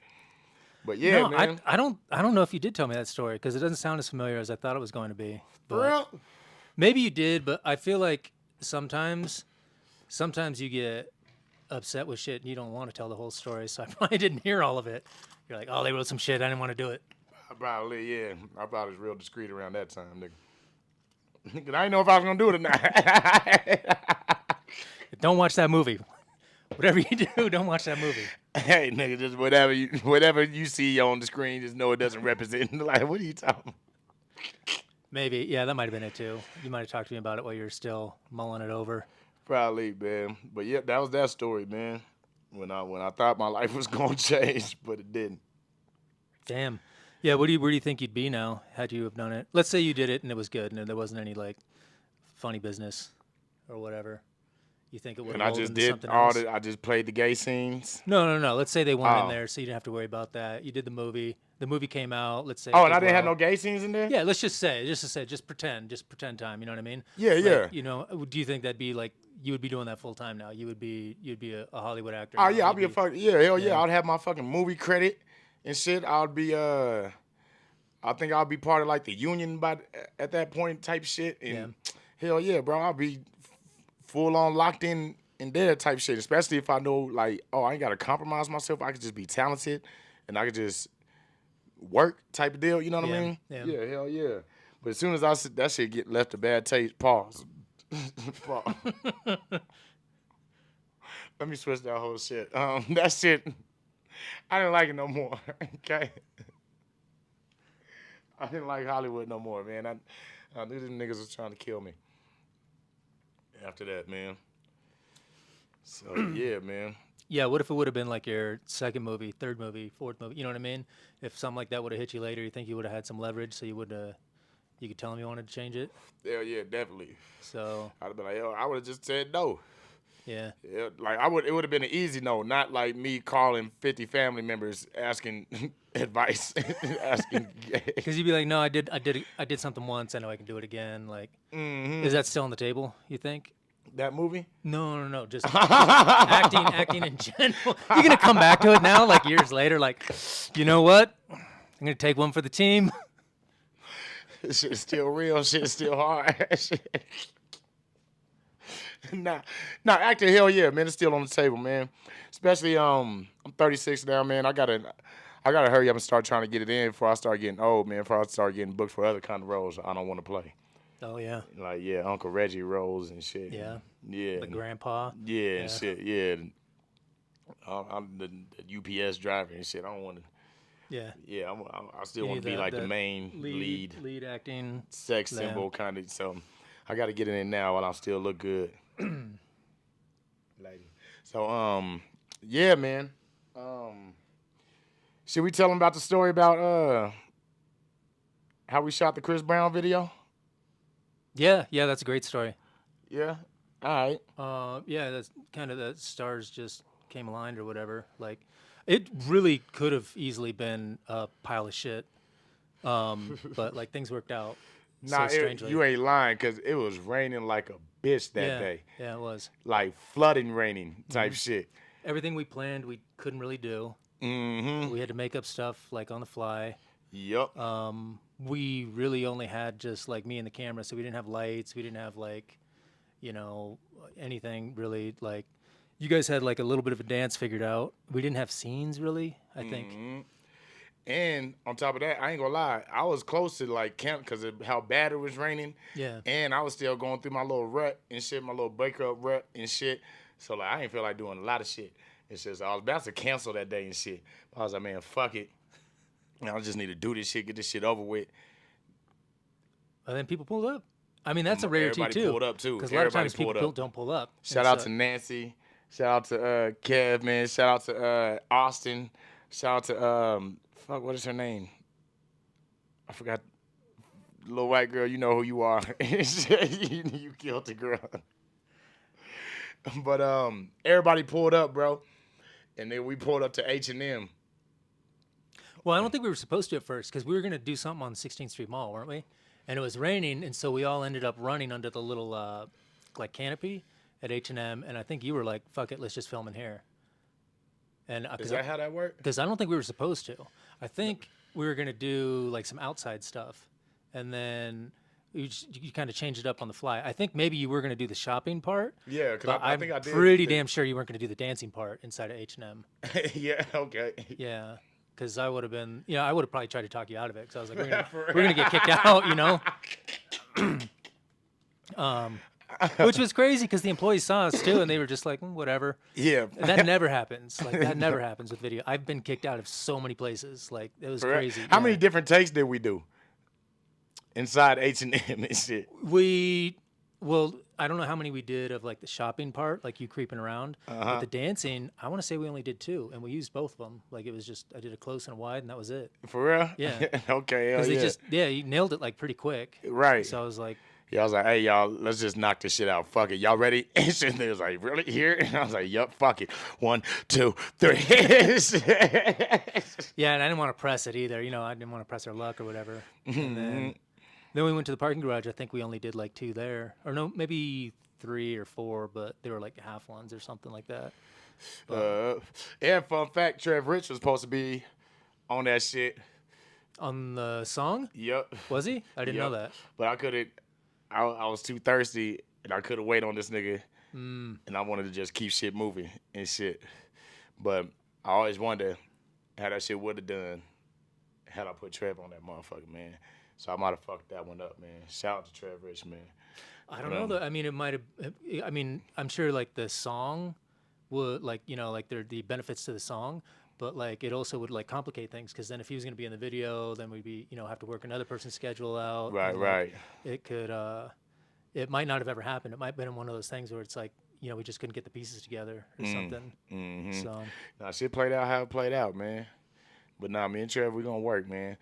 But yeah, No, man. I don't know if you did tell me that story because it doesn't sound as familiar as I thought it was going to be. For real? Maybe you did, but I feel like sometimes you get upset with shit and you don't want to tell the whole story. So I probably didn't hear all of it. You're like, oh, they wrote some shit. I didn't want to do it. Probably, yeah. I probably was real discreet around that time, nigga. Nigga, I didn't know if I was gonna do it or not. Don't watch that movie. Whatever you do, don't watch that movie. Hey, nigga, just whatever you see on the screen, just know it doesn't represent. Like, what are you talking about? Maybe, yeah, that might have been it too. You might have talked to me about it while you're still mulling it over. Probably, man. But yeah, that was that story, man. When I thought my life was gonna change, but it didn't. Damn. Yeah, where do you think you'd be now had you have done it? Let's say you did it and it was good and there wasn't any like funny business or whatever. You think it would And have I rolled just into did something all else? the. I just played the gay scenes. No, no, no. Let's say they weren't in Oh. there, so you didn't have to worry about that. You did the movie. The movie came out. Let's say it Oh, and I did didn't have no well. gay scenes in there. Yeah, let's just pretend time. You know what I mean? Yeah, Like, yeah. you know, do you think that'd be like you would be doing that full time now? You'd be a Hollywood actor Oh now. yeah, I'll You'd be a be, fuck. Yeah, hell yeah. yeah, I'd have my fucking movie credit and shit. I'd be I think I'll be part of like the union by at that point type shit. yeah, And hell yeah, bro, I'll be full on locked in there type shit. Especially if I know like, oh, I ain't gotta compromise myself. I could just be talented, and I could just work type of deal. You know what I yeah, mean? yeah. Yeah, hell yeah. But as soon as that shit get left a bad taste, pause. Pause. Let me switch that whole shit. That shit, I didn't like it no more. Okay. I didn't like Hollywood no more, man. I knew them niggas was trying to kill me. After that, man. So yeah, man. Yeah, what if it would have been like your second movie, third movie, fourth movie? You know what I mean? If something like that would have hit you later, you think you would have had some leverage, so you could tell him you wanted to change it. Hell yeah, definitely. So I'd have been like, yo, I would have just said no. yeah, Yeah, like I would. It would have been an easy no, not like me calling 50 family members asking advice, asking. because you'd be like, no, I did something once. I know I can do it again. Like, is that still on the table? You think? That movie. No, no, no. Just acting in general. You're gonna come back to it now, like years later. Like, you know what? I'm gonna take one for the team. Shit's still real. Shit's still hard. nah, acting, hell yeah, man. It's still on the table, man. Especially I'm 36 now, man. I gotta hurry up and start trying to get it in before I start getting old, man. Before I start getting booked for other kind of roles I don't want to play. Oh yeah, Like yeah, Uncle Reggie roles and shit. yeah. Yeah. The grandpa. Yeah, and Yeah, shit. Yeah. I'm the UPS driver and shit. I don't want to. yeah. Yeah, I still You want need to be like the that main lead lead acting. sex Yeah. symbol kind of. So I got to get it in now while I still look good. Lady. So yeah, man. Should we tell them about the story about how we shot the Chris Brown video? Yeah, yeah. That's a great story. Yeah. All right. Yeah, that's kind of the stars just came aligned or whatever. Like, it really could have easily been a pile of shit. But like things worked out so Nah, strangely. you ain't lying because it was raining like a bitch that Yeah, day. yeah, it was. Like flooding raining type shit. Everything we planned, we couldn't really do. Mm-hmm. We had to make up stuff like on the fly. Yup. We really only had just like me and the camera, so we didn't have lights. We didn't have like, you know, anything really. Like, you guys had like a little bit of a dance figured out. We didn't have scenes really, I think. And on top of that, I ain't gonna lie, I was close to like camp because of how bad it was raining. Yeah. And I was still going through my little rut and shit, my little breakup rut and shit. So like I ain't feel like doing a lot of shit. It's just I was about to cancel that day and shit. I was like, man, fuck it. I just need to do this shit, get this shit over with. And then people pulled up. I mean, that's a rarity Everybody too. pulled up, too. Because a lot of Everybody times people pulled up. don't pull up. Shout out to Nancy. Shout out to Kev, man. Shout out to Austin. Shout out to fuck, what is her name? I forgot. Little white girl, you know who you are. You killed the girl. But everybody pulled up, bro. And then we pulled up to H&M. Well, I don't think we were supposed to at first because we were going to do something on 16th Street Mall, weren't we? And it was raining, and so we all ended up running under the little like canopy at H&M. And I think you were like, "Fuck it, let's just film in here." And Is that how that worked? because I don't think we were supposed to. I think we were going to do like some outside stuff, and then you kind of changed it up on the fly. I think maybe you were going to do the shopping part. Yeah, because But I think I did. pretty damn sure you weren't going to do the dancing part inside of H&M. Yeah, okay. Yeah, because I would have been, I would have probably tried to talk you out of it because I was like, we're gonna get kicked out, which was crazy because the employees saw us too, and they were just like, whatever. Yeah. And that never happens. Like that never happens with video. I've been kicked out of so many places. Like it was crazy. How Yeah. many different takes did we do? Inside H&M and shit. Well, I don't know how many we did of like the shopping part, like you creeping around. But the dancing, I want to say we only did 2, and we used both of them. Like it was just I did a close and a wide, and that was it. For real? Yeah. Okay, hell Because yeah. you nailed it like pretty quick. Right. So I was like, Yeah, I was like, hey y'all, let's just knock this shit out. Fuck it, y'all ready? And shit, they was like, really here? And I was like, yup, fuck it. 1, 2, 3. Yeah, and I didn't want to press it either. I didn't want to press our luck or whatever. And then we went to the parking garage. I think we only did like 2 there, or no, maybe 3 or 4, but they were like half ones or something like that. But And fun fact, Trev Rich was supposed to be on that shit. on the song, Yup. was he? I didn't know Yup. that. But I couldn't. I was too thirsty, and I couldn't wait on this nigga. And I wanted to just keep shit moving and shit. But I always wonder how that shit would have done had I put Trev on that motherfucker, man. So I might have fucked that one up, man. Shout out to Trev Rich, man. I don't know though. I mean, it might have. I mean, I'm sure like the song would like like there the benefits to the song, but like it also would like complicate things because then if he was gonna be in the video, then we'd be have to work another person's schedule out. Right, And, like, right. it could. It might not have ever happened. It might have been one of those things where it's like we just couldn't get the pieces together or something. So Nah, shit played out how it played out, man. But nah, me and Trev, we gonna work, man.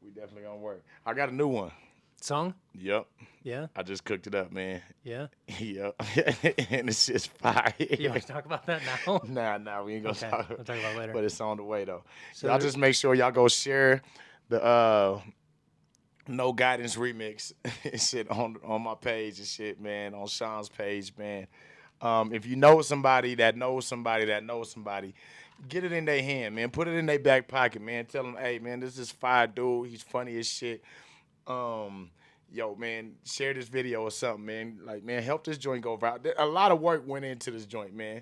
We definitely gonna work. I got a new one. song, Yup. yeah, I just cooked it up, man. yeah. Yup. And it's just fire. You want to talk about that now? Nah, we ain't gonna Okay, talk. we'll talk about it later. But it's on the way though. So Y'all there- just make sure y'all go share the No Guidance remix and shit on my page and shit, man. On Sean's page, man. If you know somebody that knows somebody that knows somebody, get it in their hand, man. Put it in their back pocket, man. Tell them, hey, man, this is fire dude. He's funny as shit. Yo, man, share this video or something, man. Like, man, help this joint go viral. A lot of work went into this joint, man.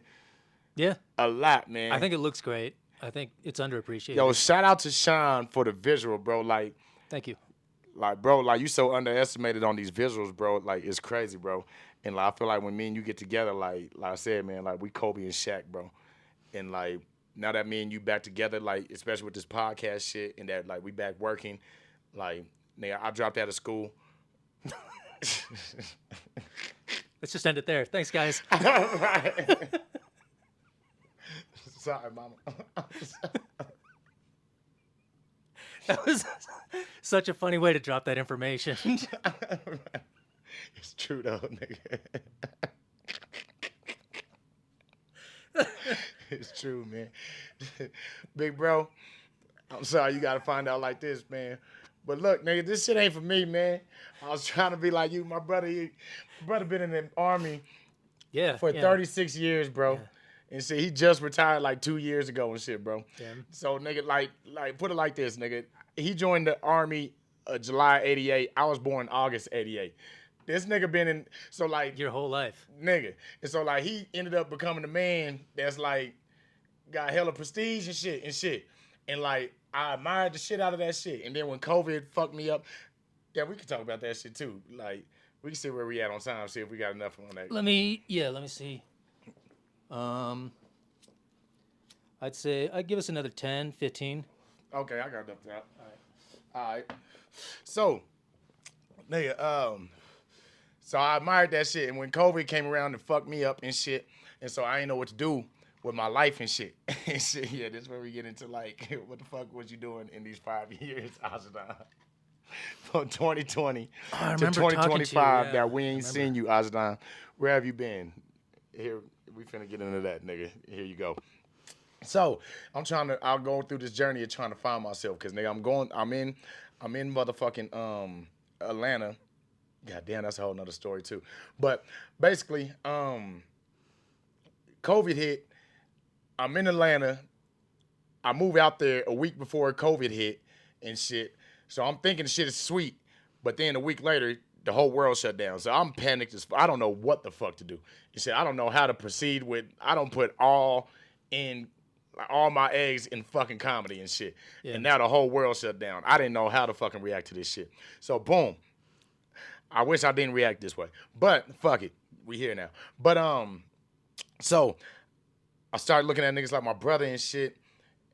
yeah, A lot, man. I think it looks great. I think it's underappreciated. Yo, shout out to Sean for the visual, bro. Thank you. Bro, like you so underestimated on these visuals, bro. Like it's crazy, bro. And like I feel like when me and you get together, like I said, man, like we Kobe and Shaq, bro. And like now that me and you back together, like especially with this podcast shit, and that like we back working, like nigga, I dropped out of school. Let's just end it there. Thanks, guys. Sorry, mama. That was such a funny way to drop that information. It's true though, nigga. It's true, man. Big bro, I'm sorry you gotta find out like this, man. But look, nigga, this shit ain't for me, man. I was trying to be like you. My brother been in the army Yeah. for yeah. 36 years, bro. Yeah. And shit, he just retired like 2 years ago and shit, bro. Yeah. So, nigga, like put it like this, nigga. He joined the army July 88. I was born August 88. This nigga been in, so like, Your whole life. nigga. And so like he ended up becoming a man that's like got hella prestige and shit. And like I admired the shit out of that shit. And then when COVID fucked me up, yeah, we can talk about that shit too. Like we can see where we at on time, see if we got enough on that. Let me see. I'd say I'd give us another 10, 15. Okay, I got enough of that. All right. So, nigga, so I admired that shit. And when COVID came around and fucked me up and shit, and so I didn't know what to do with my life and shit. And shit, yeah, this is where we get into like, what the fuck was you doing in these 5 years, Ajidon? From 2020 to remember talking to you, 2025 yeah, that we ain't seen you, Ajidon. Where have you been? Here, we finna get into that, nigga. Here you go. So I'll go through this journey of trying to find myself, cause nigga, I'm in motherfucking Atlanta. God damn, that's a whole nother story too. But basically, COVID hit. I'm in Atlanta. I moved out there a week before COVID hit and shit. So I'm thinking the shit is sweet, but then a week later, the whole world shut down. So I'm panicked as I don't know what the fuck to do. You said I don't know how to proceed with. I don't put all my eggs in fucking comedy and shit. Yeah. And now the whole world shut down. I didn't know how to fucking react to this shit. So boom. I wish I didn't react this way. But fuck it. We here now. But so I started looking at niggas like my brother and shit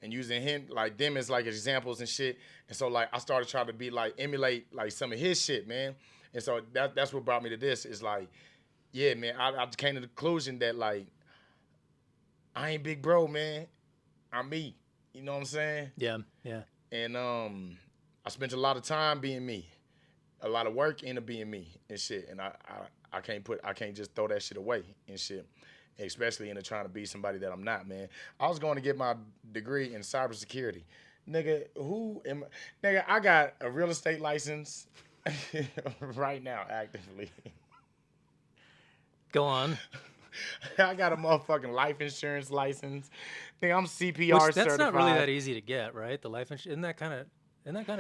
and using him like them as like examples and shit. And so like I started trying to be like emulate like some of his shit, man. And so that's what brought me to this is like, yeah, man, I came to the conclusion that like I ain't big bro, man. I'm me. You know what I'm saying? Yeah. Yeah. And I spent a lot of time being me. a lot of work into being me and shit. And I can't just throw that shit away and shit. Especially into trying to be somebody that I'm not, man. I was going to get my degree in cybersecurity. Nigga, nigga, I got a real estate license right now, actively. Go on. I got a motherfucking life insurance license. Nigga, I'm Which CPR that's not really certified. that easy to get, right? The life insurance isn't that kind of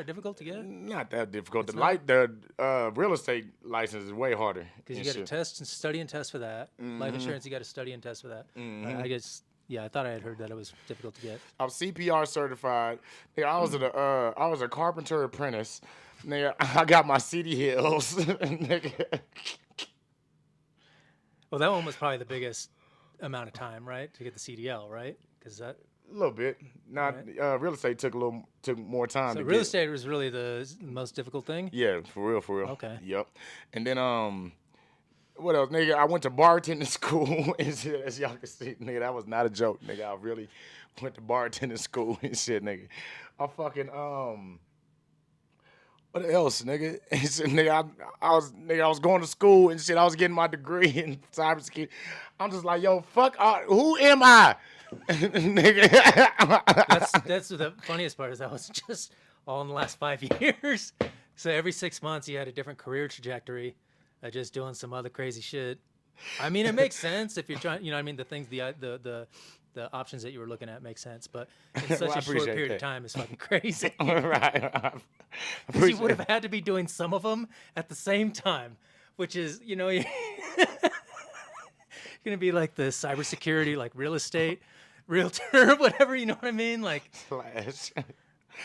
difficult to get? Not that difficult. It's not The real estate license is way harder because you and got to shit. test and study and test for that. Life insurance, you got to study and test for that. I guess yeah, I thought I had heard that it was difficult to get. I'm CPR certified. Nigga, I was a carpenter apprentice. Nigga, I got my CD hills. Nigga. Well, that one was probably the biggest amount of time, right, to get the CDL, right? Because that A little bit. Not right. real estate took more time So to real get. estate was really the most difficult thing. Yeah, for real, for real. Okay. Yep. And then what else, nigga? I went to bartending school and shit. As y'all can see, nigga, that was not a joke, nigga. I really went to bartending school and shit, nigga. I fucking what else, nigga? And shit, I was going to school and shit. I was getting my degree in cybersecurity. I'm just like, yo, fuck, who am I, nigga? That's the funniest part is that was just all in the last 5 years. So every 6 months you had a different career trajectory, just doing some other crazy shit. I mean, it makes sense if you're trying. You know, what I mean, the things, the options that you were looking at make sense, but in such Well, I a short appreciate period of that. time, it's fucking crazy. Right. I Because you would appreciate have had to be doing some of them at the same time, which is, you're gonna be like the cybersecurity, like real estate, realtor, whatever. You know what I mean? Like Slash.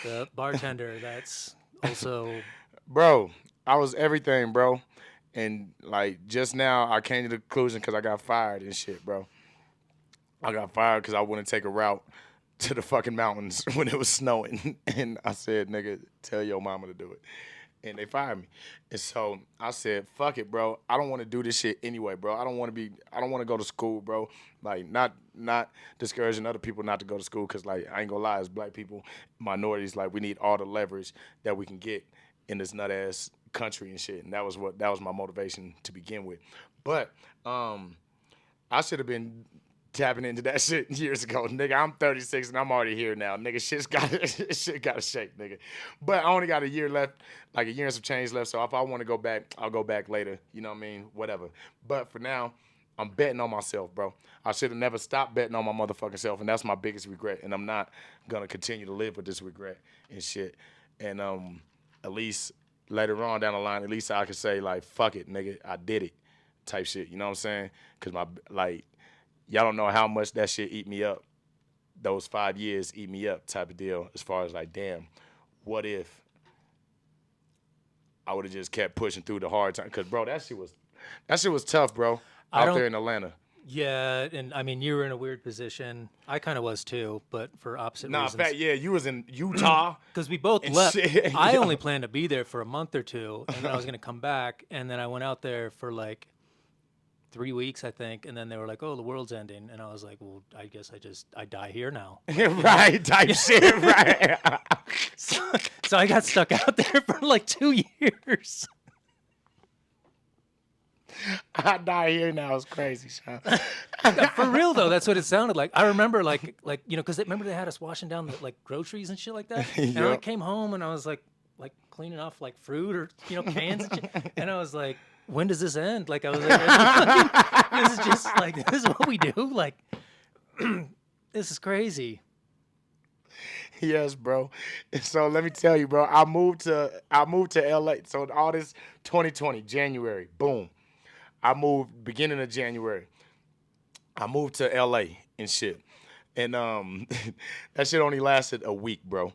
the bartender. That's also Bro, I was everything, bro. And like just now, I came to the conclusion because I got fired and shit, bro. I got fired because I wouldn't take a route to the fucking mountains when it was snowing, and I said, "Nigga, tell your mama to do it." And they fired me. And so I said, "Fuck it, bro. I don't want to do this shit anyway, bro. I don't want to be. I don't want to go to school, bro. Like not discouraging other people not to go to school because like I ain't gonna lie, as black people, minorities, like we need all the leverage that we can get in this nut ass country and shit. And that was my motivation to begin with. But I should have been tapping into that shit years ago, nigga. I'm 36 and I'm already here now, nigga. Shit got to shake, nigga. But I only got a year left, like a year and some change left. So if I want to go back, I'll go back later. You know what I mean? Whatever. But for now, I'm betting on myself, bro. I should have never stopped betting on my motherfucking self, and that's my biggest regret. And I'm not gonna continue to live with this regret and shit. And at least later on down the line, at least I could say like, fuck it, nigga, I did it, type shit. You know what I'm saying? Cause my like y'all don't know how much that shit eat me up. Those 5 years eat me up, type of deal. As far as like, damn, what if I would have just kept pushing through the hard time? Cause bro, that shit was tough, bro. I Out there don't. in Atlanta. Yeah, and I mean you were in a weird position. I kind of was too, but for opposite Nah, reasons. fact, yeah, you was in Utah Because we both and left. shit. I Yo. only planned to be there for a month or two, and then I was gonna come back, and then I went out there for like 3 weeks, I think, and then they were like, "Oh, the world's ending," and I was like, "Well, I guess I die here now." Like, Right, type shit, right. so, so I got stuck out there for like 2 years. I die here now. It's crazy, Sean. For real though, that's what it sounded like. I remember like because remember they had us washing down the like groceries and shit like that, and I like Yup. came home and I was like cleaning off like fruit or cans and shit, and I was like, when does this end? Like I was like, this is just like this is what we do. Like this is crazy. Yes, bro. And so let me tell you, bro. I moved to LA. So all this 2020 January, boom. I moved beginning of January. I moved to LA and shit. And that shit only lasted a week, bro.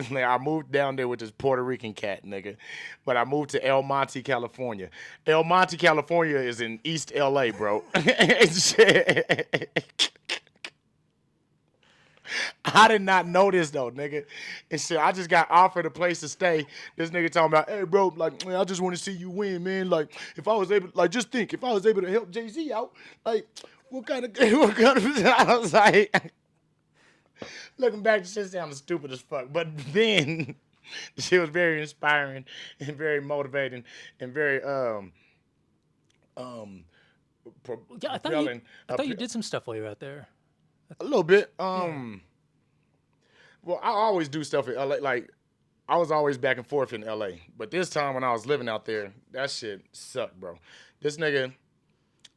Like, I moved down there with this Puerto Rican cat, nigga. But I moved to El Monte, California. El Monte, California is in East LA, bro. And shit. I did not know this though, nigga. And shit, I just got offered a place to stay. This nigga talking about, hey, bro, like, man, I just want to see you win, man. Like, if I was able, like, just think, if I was able to help Jay Z out, like, what kind of, I was like, looking back, this shit sounded stupid as fuck. But then, The shit was very inspiring and very motivating and very um Yeah, propelling. I thought you did some stuff while you were out there. A little bit. Yeah. Well, I always do stuff in LA. Like I was always back and forth in LA, but this time when I was living out there, that shit sucked, bro. This nigga.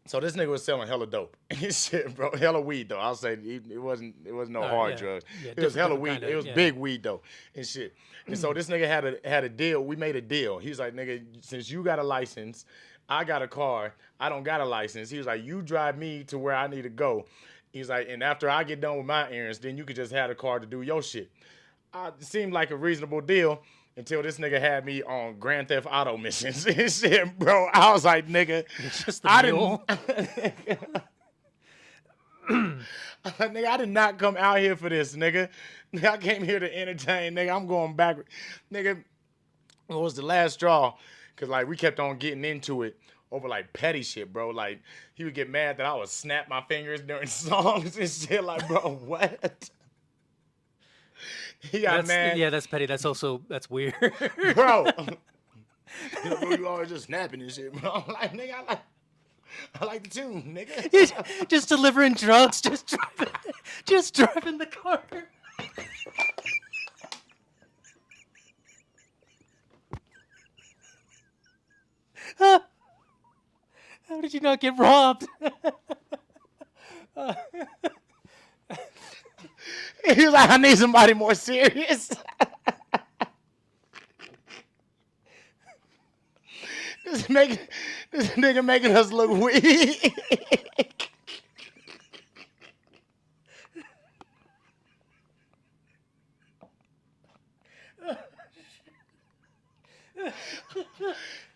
So this nigga was selling hella dope. Shit, bro. Hella weed though. I'll say it wasn't no All right, hard yeah. drugs. Yeah, It was hella different weed. kind It of, was yeah. big weed though and shit. And so this nigga had a deal. We made a deal. He was like, nigga, since you got a license, I got a car. I don't got a license. He was like, you drive me to where I need to go. He's like, and after I get done with my errands, then you could just have a car to do your shit. It seemed like a reasonable deal until this nigga had me on Grand Theft Auto missions and shit, bro. I was like, nigga, It's just the I mule. nigga, I did not come out here for this, nigga. I came here to entertain, nigga. I'm going back, nigga. What was the last straw? Cause like we kept on getting into it over like petty shit, bro. Like he would get mad that I would snap my fingers during songs and shit. Like, bro, what? He got mad, That's petty. That's weird. bro. Bro, you always just snapping and shit, bro. I'm like, nigga, I like the tune, nigga. Just delivering drugs, just driving the car. How did you not get robbed? He was like, I need somebody more serious. this nigga making us look weak.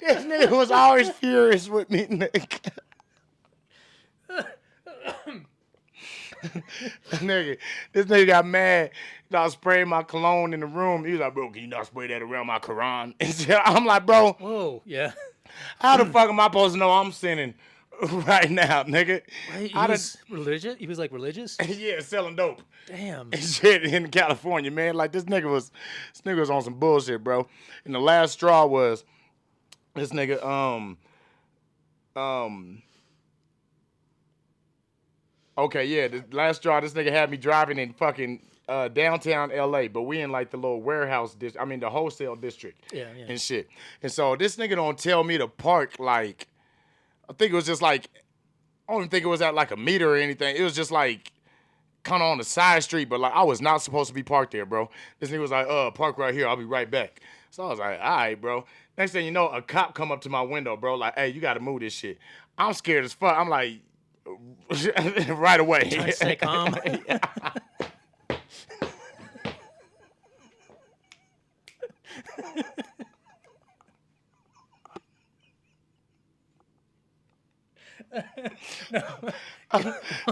This nigga was always furious with me, nigga. This nigga got mad that I was spraying my cologne in the room. He was like, bro, can you not spray that around my Quran? I'm like, bro, Whoa, yeah. how the fuck am I supposed to know I'm sinning right now, nigga? He was religious. He was like religious. Yeah, selling dope Damn. and shit in California, man. Like this nigga was on some bullshit, bro. And the last straw was this nigga okay, yeah, the last straw, this nigga had me driving in fucking downtown LA, but we in like the little warehouse the wholesale district. Yeah. And shit. And so this nigga don't tell me to park like I think it was just like I don't even think it was at like a meter or anything. It was just like kind of on the side street, but like I was not supposed to be parked there, bro. This nigga was like, park right here, I'll be right back. So I was like, all right, bro. Next thing you know, a cop come up to my window, bro, like, hey, you gotta move this shit. I'm scared as fuck. I'm like, right away. Trying to stay calm.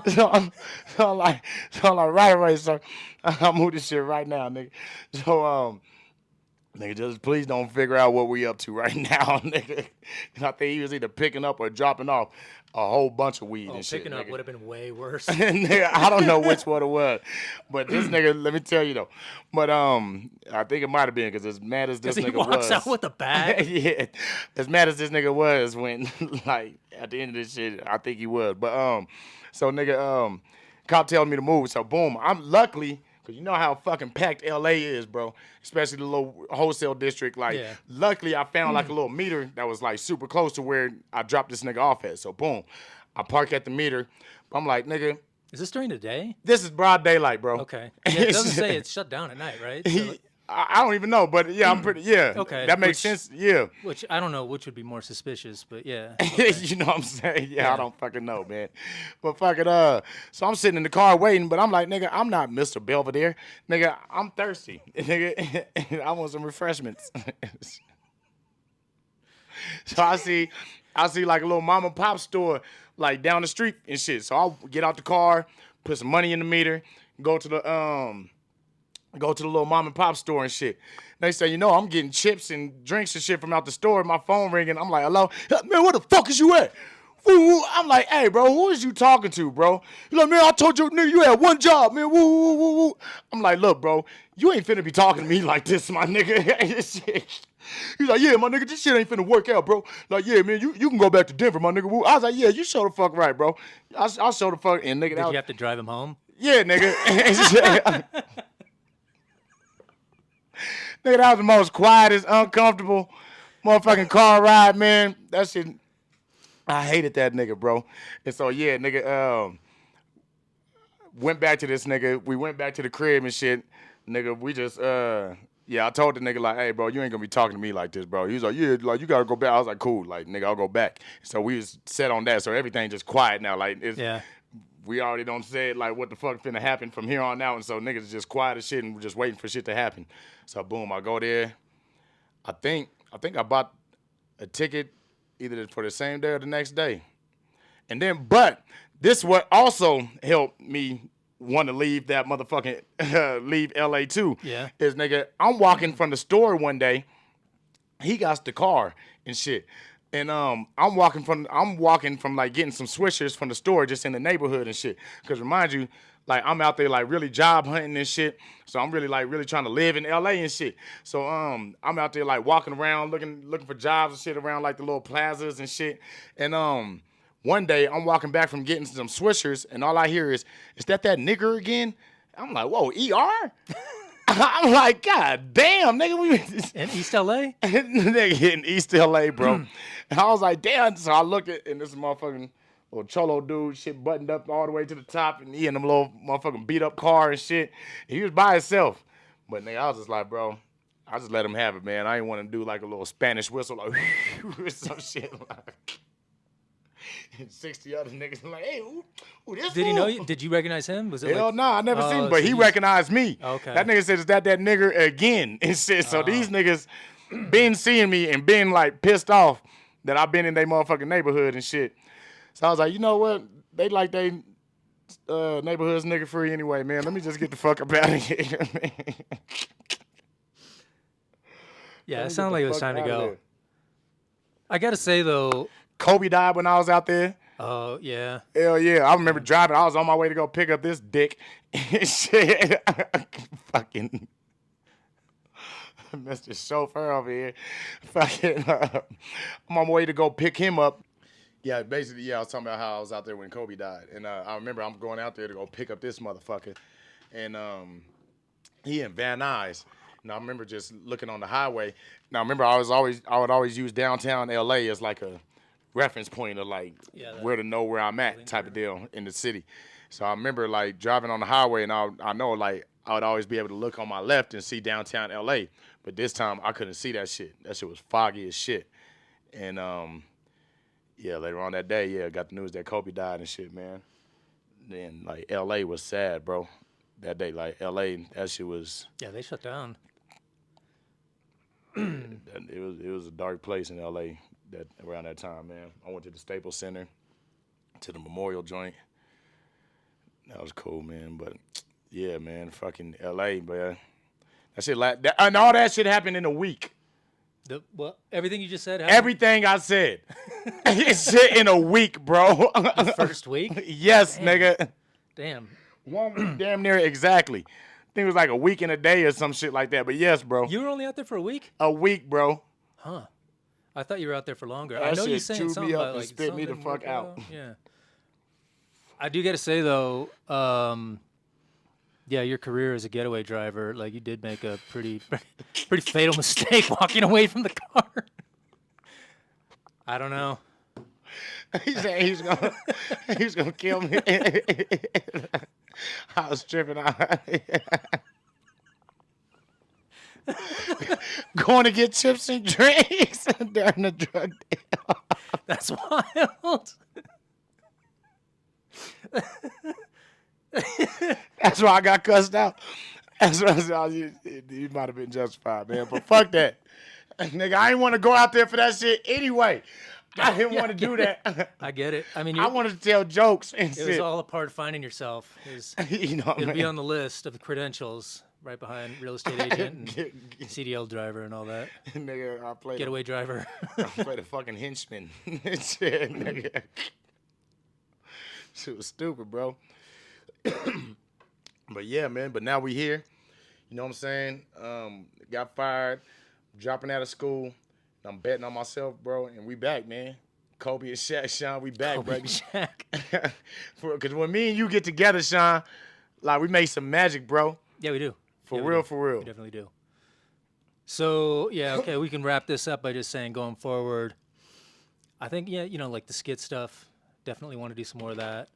So I'm like, right away, sir. I'll move this shit right now, nigga. So nigga, just please don't figure out what we up to right now, nigga. And I think he was either picking up or dropping off a whole bunch of weed and shit. Picking up would have been way worse. Nigga, I don't know which one it was, but this nigga, let me tell you though. But I think it might have been because as mad as this He nigga walks was, out with a bag. yeah, as mad as this nigga was when like at the end of this shit, I think he was. But so nigga, cop telling me to move, so boom, I'm luckily. Cause you know how fucking packed LA is, bro. Especially the little wholesale district. Like, Yeah. luckily I found like a little meter that was like super close to where I dropped this nigga off at. So boom, I park at the meter. I'm like, nigga, Is this during the day? this is broad daylight, bro. Okay. Yeah, it doesn't say it's shut down at night, right? So, I don't even know, but yeah, I'm pretty. Yeah, Okay, that makes which- sense. Yeah, which I don't know which would be more suspicious, but yeah. you know what I'm saying? Yeah, I don't fucking know, man. But fucking so I'm sitting in the car waiting, but I'm like, nigga, I'm not Mr. Belvedere, nigga. I'm thirsty, nigga. I want some refreshments. So I see like a little mom and pop store like down the street and shit. So I'll get out the car, put some money in the meter, go to the little mom and pop store and shit. They say, you know, I'm getting chips and drinks and shit from out the store. My phone ringing. I'm like, hello, man, where the fuck is you at? Woo, woo. I'm like, hey, bro, who is you talking to, bro? He's like, man, I told you, nigga, you had one job, man. Woo, woo, woo, woo. I'm like, look, bro, you ain't finna be talking to me like this, my nigga. He's like, yeah, my nigga, this shit ain't finna work out, bro. Like, yeah, man, you can go back to Denver, my nigga. Woo. I was like, yeah, you show the fuck right, bro. I'll show the fuck. And nigga, Did you have to drive him home? yeah, nigga. Nigga, that was the most quietest, uncomfortable motherfucking car ride, man. That shit, I hated that nigga, bro. And so, yeah, nigga, went back to this nigga. We went back to the crib and shit. Nigga, we just, yeah, I told the nigga, like, hey, bro, you ain't gonna be talking to me like this, bro. He was like, yeah, like, you gotta go back. I was like, cool, like, nigga, I'll go back. So we was set on that. So everything just quiet now. Like, it's, Yeah. we already don't say it, like, what the fuck finna happen from here on out. And so niggas just quiet as shit and we're just waiting for shit to happen. So boom, I go there. I think I bought a ticket either for the same day or the next day. And then, but this what also helped me want to leave that motherfucking, leave LA too. Yeah. Is nigga, I'm walking from the store one day. He got the car and shit. And I'm walking from like getting some swishers from the store just in the neighborhood and shit. Cause remind you, like I'm out there like really job hunting and shit. So I'm really trying to live in LA and shit. So I'm out there like walking around looking for jobs and shit around like the little plazas and shit. And one day I'm walking back from getting some swishers and all I hear is that nigger again? I'm like, whoa, ER? I'm like, God damn, nigga, we In East LA? nigga in East LA, bro. And I was like, damn. So I looked at and this motherfucking little cholo dude, shit buttoned up all the way to the top, and he in them little motherfucking beat up car and shit. And he was by himself. But nigga, I was just like, bro, I just let him have it, man. I ain't want to do like a little Spanish whistle, like some shit like. And 60 other niggas like, hey, who this Did he fool? know you? Did you recognize him? Was it Hell like, no, I never seen him, so but he you- recognized me. Okay. That nigga said, is that nigger again? And shit. So these niggas been seeing me and been like pissed off that I've been in their motherfucking neighborhood and shit. So I was like, you know what? They like they neighborhood's nigga free anyway, man. Let me just get the fuck up out of here, man. Yeah, it sounded like it was time to go. I gotta say though, Kobe died when I was out there. oh yeah, Hell yeah. I remember driving. I was on my way to go pick up this dick. And shit. Fucking Mr. Chauffeur over here. Fucking I'm on my way to go pick him up. Yeah, basically, yeah, I was talking about how I was out there when Kobe died. And I remember I'm going out there to go pick up this motherfucker. And he in Van Nuys. And I remember just looking on the highway. Now, I remember I would always use downtown LA as like a reference point of like where to know where I'm at type of deal in the city. So I remember like driving on the highway and I know like I would always be able to look on my left and see downtown LA. But this time I couldn't see that shit. That shit was foggy as shit. And yeah, later on that day, yeah, got the news that Kobe died and shit, man. Then like LA was sad, bro. That day, like LA, that shit was yeah, they shut down. it was a dark place in LA that around that time, man. I went to the Staples Center, to the Memorial Joint. That was cool, man. But yeah, man, fucking LA, man. That shit and all that shit happened in a week. What? Everything you just said. Happened Everything I said, it's shit in a week, bro. the first week. Yes, Damn. nigga. Damn. 1 week, damn near exactly. I think it was like a week and a day or some shit like that. But yes, bro. You were only out there for a week? A week, bro. Huh. I thought you were out there for longer. That I know shit you're saying chewed something me up about and like spit me the something fuck out. Yeah. I do got to say though, yeah, your career as a getaway driver, like you did make a pretty fatal mistake walking away from the car. I don't know. He said he was gonna kill me. I was tripping out. Going to get chips and drinks during the drug deal. That's wild. That's why I got cussed out. That's why I said, you might have been justified, man. But fuck that. Nigga, I didn't want to go out there for that shit anyway. I didn't want to do that. I get it. I mean, I wanted to tell jokes and it was shit. all a part of finding yourself. You know what I It'd be mean? on the list of the credentials. right behind real estate agent and CDL driver and all that. Nigga, I played Getaway driver. I played a fucking henchman. Shit, nigga. Shit was stupid, bro. But yeah, man. But now we here. You know what I'm saying? Got fired, dropping out of school. I'm betting on myself, bro, and we back, man. Kobe and Shaq, Sean, we back, Kobe baby. and Shaq. Because when me and you get together, Sean, like we make some magic, bro. Yeah, we do. For Yeah, real, do. for real. We definitely do. So yeah, okay, we can wrap this up by just saying going forward. I think like the skit stuff. Definitely want to do some more of that.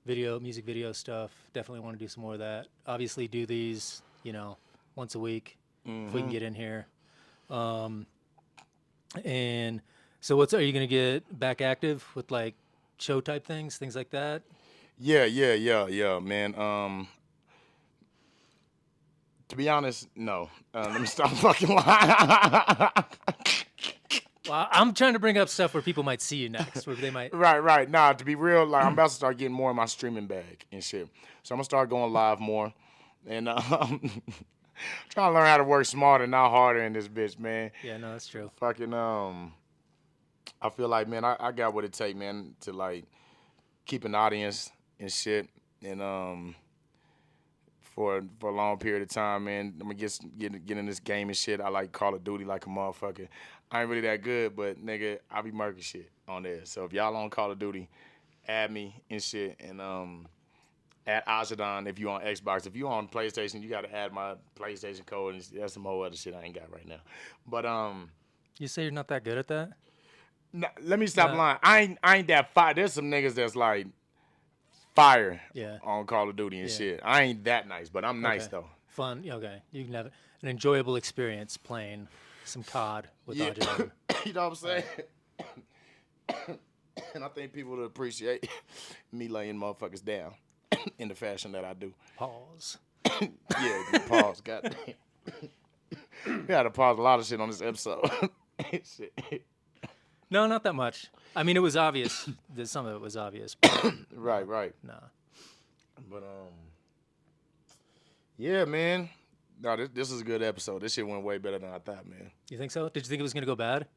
Music video stuff. Definitely want to do some more of that. Obviously, do these, once a week if we can get in here. And so, are you gonna get back active with like show type things like that? Yeah, man. To be honest, no. Let me stop fucking lying. Well, I'm trying to bring up stuff where people might see you next, where they might. Right. Nah, to be real, like I'm about to start getting more in my streaming bag and shit. So I'm gonna start going live more, and trying to learn how to work smarter, not harder in this bitch, man. Yeah, no, that's true. Fucking I feel like, man, I got what it take, man, to like keep an audience and shit, and for a long period of time, man. I'm gonna get in this game and shit. I like Call of Duty like a motherfucker. I ain't really that good, but nigga, I be murking shit on there. So if y'all on Call of Duty, add me and shit, and add Ajidon if you on Xbox. If you on PlayStation, you gotta add my PlayStation code, and that's some whole other shit I ain't got right now. But You say you're not that good at that? let me stop lying. I ain't that fire. There's some niggas that's like fire on Call of Duty and shit. I ain't that nice, but I'm nice though. Fun. Okay. You can have an enjoyable experience playing some COD with Ajidon. You know what I'm saying? And I think people would appreciate me laying motherfuckers down in the fashion that I do. Pause. Yeah, pause. Goddamn. We had to pause a lot of shit on this episode. Shit. No, not that much. I mean, it was obvious. Some of it was obvious. But, Right. Nah. But yeah, man. No, this is a good episode. This shit went way better than I thought, man. You think so? Did you think it was gonna go bad?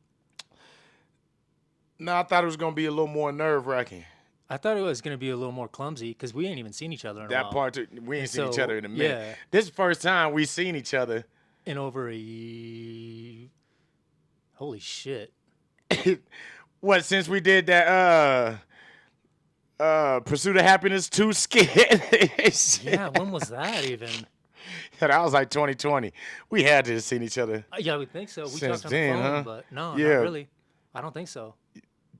No, I thought it was gonna be a little more nerve wracking. I thought it was gonna be a little more clumsy because we ain't even seen each other in a while. That part, we ain't seen each other in a minute. Yeah. This is the first time we seen each other in over a. Holy shit. What, since we did that Pursuit of Happiness 2 skit? Yeah, when was that even? Yeah, that was like 2020. We had to have seen each other. Yeah, we think so. We Since talked on then, the phone, huh? but no, Yeah. not really. I don't think so.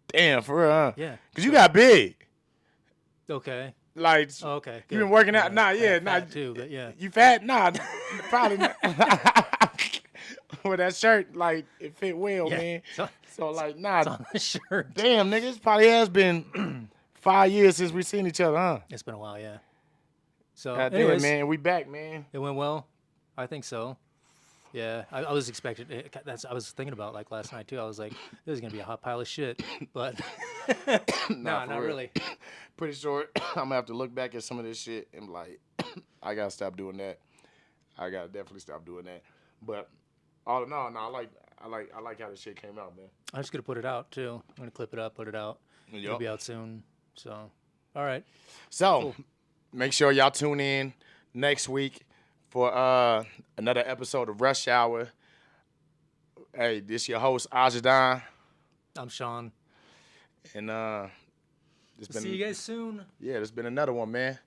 Damn, for real, huh? Yeah. Because you got big. Okay. Like, Oh, okay. you been working out? Nah, too, but yeah. You fat? Nah, probably not. With that shirt, like, it fit well, man. So like, nah. It's on the shirt. Damn, nigga, it probably has been 5 years since we seen each other, huh? It's been a while, yeah. So, God anyways, damn, man, we back, man. It went well. I think so. Yeah, I was expecting. I was thinking about like last night too. I was like, this is gonna be a hot pile of shit, but no, not really. Pretty sure I'm gonna have to look back at some of this shit and be like, I gotta stop doing that. I gotta definitely stop doing that. But all no, I like how this shit came out, man. I'm just gonna put it out too. I'm gonna clip it up, put it out. Yep. It'll be out soon. So, all right. So, Cool. Make sure y'all tune in next week for another episode of Rush Hour. Hey, this your host Ajidon, I'm Shaun. and See you guys soon. Yeah, there's been another one, man.